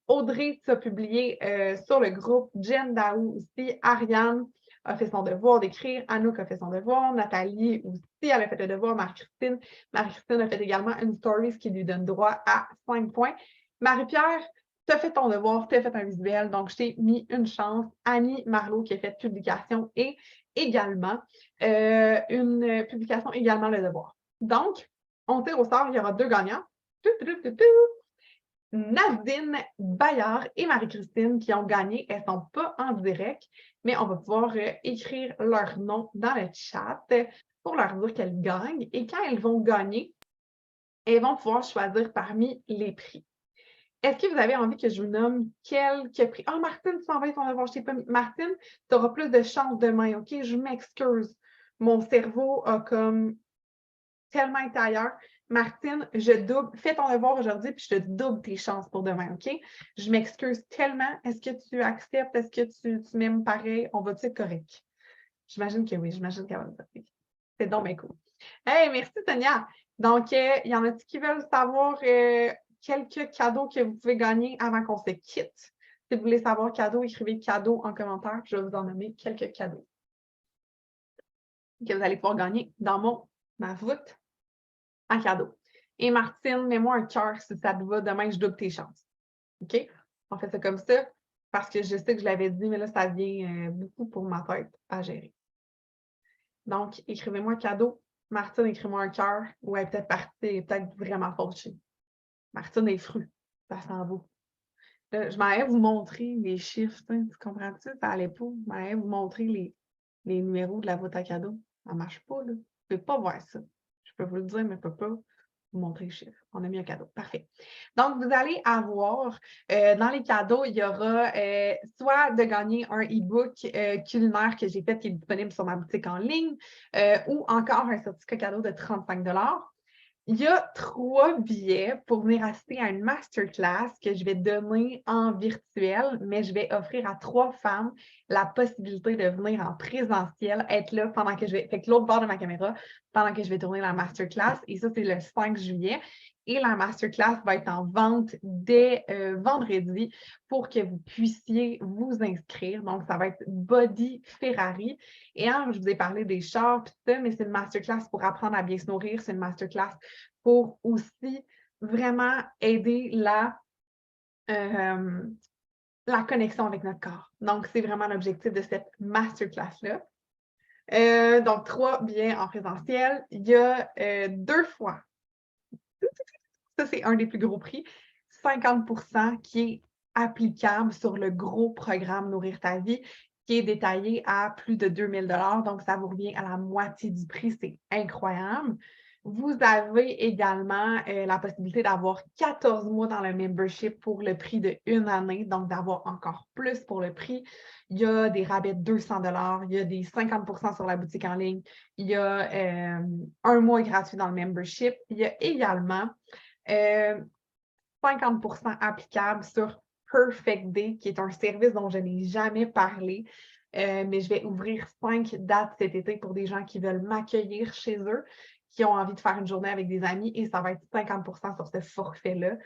Audrey, tu as publié sur le groupe, Jen Daou aussi, Ariane a fait son devoir d'écrire, Anouk a fait son devoir, Nathalie aussi, elle a fait le devoir, Marie-Christine. Marie-Christine a fait également une story, ce qui lui donne droit à 5 points. Marie-Pierre, tu as fait ton devoir, tu as fait un visuel, donc je t'ai mis une chance. Annie Marleau qui a fait publication et également une publication également le devoir. Donc, on tire au sort, il y aura 2 gagnants. Nadine Bayard et Marie-Christine qui ont gagné. Elles ne sont pas en direct, mais on va pouvoir écrire leur nom dans le chat pour leur dire qu'elles gagnent. Et quand elles vont gagner, elles vont pouvoir choisir parmi les prix. Est-ce que vous avez envie que je vous nomme quelques prix? Ah, Martine, tu m'envoies ton devoir. Je t'ai pas mis. Martine, tu auras plus de chance demain, OK? Je m'excuse. Mon cerveau a comme tellement été ailleurs. Martine, je double. Fais ton devoir aujourd'hui, puis je te double tes chances pour demain, OK? Je m'excuse tellement. Est-ce que tu acceptes? Est-ce que tu m'aimes pareil? On va-tu être correct? J'imagine que oui. J'imagine qu'elle va me dire. C'est donc bien cool. Hey, merci, Tania. Donc, il y en a-t-il qui veulent savoir quelques cadeaux que vous pouvez gagner avant qu'on se quitte? Si vous voulez savoir cadeau, écrivez cadeau en commentaire. Je vais vous en nommer quelques cadeaux que vous allez pouvoir gagner dans ma voûte en cadeau. Et Martine, mets-moi un cœur si ça te va. Demain, je double tes chances. OK? On fait ça comme ça parce que je sais que je l'avais dit, mais là, ça vient beaucoup pour ma tête à gérer. Donc, écrivez-moi un cadeau. Martine, écris-moi un cœur. Ou elle est peut-être partie, elle est peut-être vraiment fauchée. Martine est fruits. Ça s'en va. Je m'en vais vous montrer les chiffres. Tu comprends-tu? Ça n'allait pas. Je m'en vais vous montrer les numéros de la boîte à cadeaux. Ça ne marche pas, là. Vous ne pouvez pas voir ça. Je peux vous le dire, mais je ne peux pas vous montrer les chiffres. On a mis un cadeau. Parfait. Donc, vous allez avoir, dans les cadeaux, il y aura soit de gagner un e-book culinaire que j'ai fait qui est disponible sur ma boutique en ligne ou encore un certificat cadeau de 35 $. Il y a 3 billets pour venir assister à une masterclass que je vais donner en virtuel, mais je vais offrir à 3 femmes la possibilité de venir en présentiel, être là pendant que je vais, fait que l'autre bord de ma caméra, pendant que je vais tourner la masterclass. Et ça, c'est le 5 juillet. Et la masterclass va être en vente dès vendredi pour que vous puissiez vous inscrire. Donc, ça va être Body Ferrari. Et je vous ai parlé des chars, tout ça, mais c'est une masterclass pour apprendre à bien se nourrir. C'est une masterclass pour aussi vraiment aider la connexion avec notre corps. Donc, c'est vraiment l'objectif de cette masterclass-là. Donc, 3 billets en présentiel. Il y a 2 fois. Ça, c'est un des plus gros prix. 50 % qui est applicable sur le gros programme Nourrir ta vie, qui est détaillé à plus de 2000 $. Donc, ça vous revient à la moitié du prix. C'est incroyable. Vous avez également la possibilité d'avoir 14 mois dans le membership pour le prix d'1 année, donc d'avoir encore plus pour le prix. Il y a des rabais de 200 $, il y a des 50 % sur la boutique en ligne, il y a un mois gratuit dans le membership. Il y a également 50 % applicable sur Perfect Day, qui est un service dont je n'ai jamais parlé, mais je vais ouvrir 5 dates cet été pour des gens qui veulent m'accueillir chez eux, qui ont envie de faire une journée avec des amis, et ça va être 50 % sur ce forfait-là,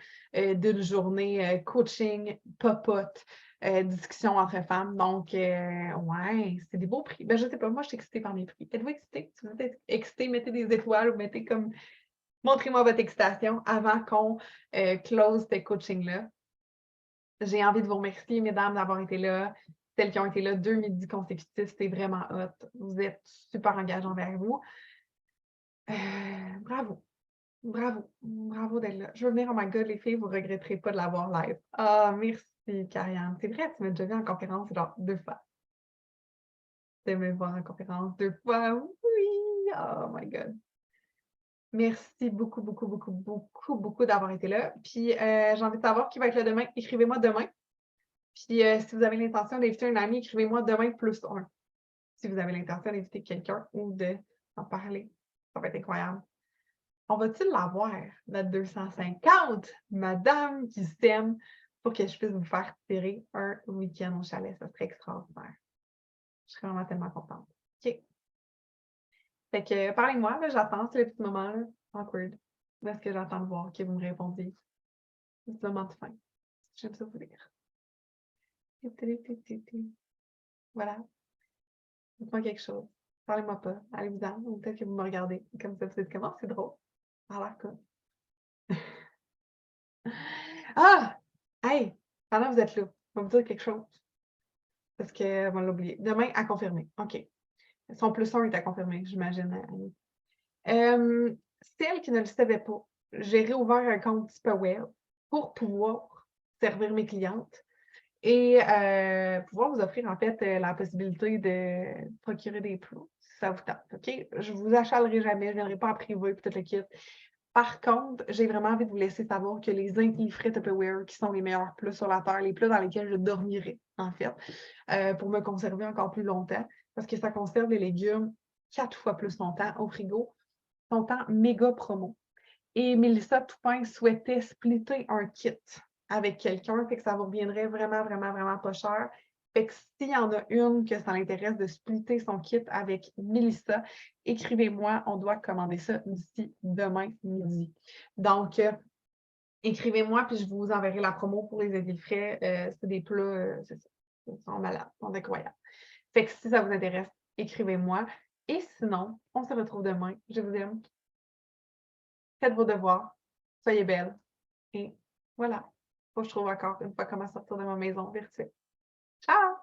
d'une journée coaching, popote, discussion entre femmes. Donc, ouais, c'est des beaux prix. Ben, je ne sais pas, moi, je suis excitée par mes prix. Êtes-vous excitée? Si vous êtes excitée, mettez des étoiles ou mettez comme Montrez-moi votre excitation avant qu'on close ce coaching-là. J'ai envie de vous remercier, mesdames, d'avoir été là. Celles qui ont été là 2 midis consécutifs, c'était vraiment hot. Vous êtes super engageants envers vous. Bravo. Bravo. Bravo d'être là. Je veux venir, oh my God, les filles, vous ne regretterez pas de l'avoir live. Ah, merci, Karianne. C'est vrai, tu m'as déjà vu en conférence genre 2 fois. Tu me voir en conférence 2 fois. Oui. Oh my God. Merci beaucoup, beaucoup, beaucoup, beaucoup, beaucoup d'avoir été là. Puis, j'ai envie de savoir qui va être là demain. Écrivez-moi demain. Puis, si vous avez l'intention d'inviter un ami, écrivez-moi demain +1. Si vous avez l'intention d'inviter quelqu'un ou d'en parler, ça va être incroyable. On va-t-il l'avoir, notre 250, madame qui s'aime, pour que je puisse vous faire tirer un week-end au chalet? Ça serait extraordinaire. Je serais vraiment tellement contente. OK. Fait que parlez-moi, là, j'attends, c'est le petit moment là, awkward. Où est-ce que j'attends de voir que vous me répondiez? C'est le moment de fin. J'aime ça vous lire. Voilà. Dites-moi quelque chose. Parlez-moi pas. Allez-vous-en. Ou peut-être que vous me regardez. Comme ça, vous êtes comment? C'est drôle. Ça a l'air cool. Ah! Hey! Pendant que vous êtes là, je vais vous dire quelque chose. Parce qu'on va l'oublier. Demain, à confirmer. OK. Son +1 est à confirmer, j'imagine, Annie. Celle qui ne le savait pas, j'ai réouvert un compte Tipaware pour pouvoir servir mes clientes et pouvoir vous offrir, en fait, la possibilité de procurer des plots, si ça vous tente. OK? Je ne vous achalerai jamais, je ne viendrai pas en privé, puis tout le kit. Par contre, j'ai vraiment envie de vous laisser savoir que les frais Tupperware, qui sont les meilleurs plats sur la terre, les plats dans lesquels je dormirai, en fait, pour me conserver encore plus longtemps, parce que ça conserve les légumes 4 fois plus longtemps au frigo, sont en méga promo. Et Mélissa Toupin souhaitait splitter un kit avec quelqu'un, fait que ça vous reviendrait vraiment, vraiment, vraiment pas cher. Fait que s'il y en a une que ça l'intéresse de splitter son kit avec Mélissa, écrivez-moi, on doit commander ça d'ici demain midi. Donc, écrivez-moi, puis je vous enverrai la promo pour les édits frais. C'est des plats, c'est ça. Ils sont malades, ils sont incroyables. Fait que si ça vous intéresse, écrivez-moi. Et sinon, on se retrouve demain. Je vous aime. Faites vos devoirs. Soyez belles. Et voilà. Faut que je trouve encore une fois comment sortir de ma maison virtuelle. Ciao!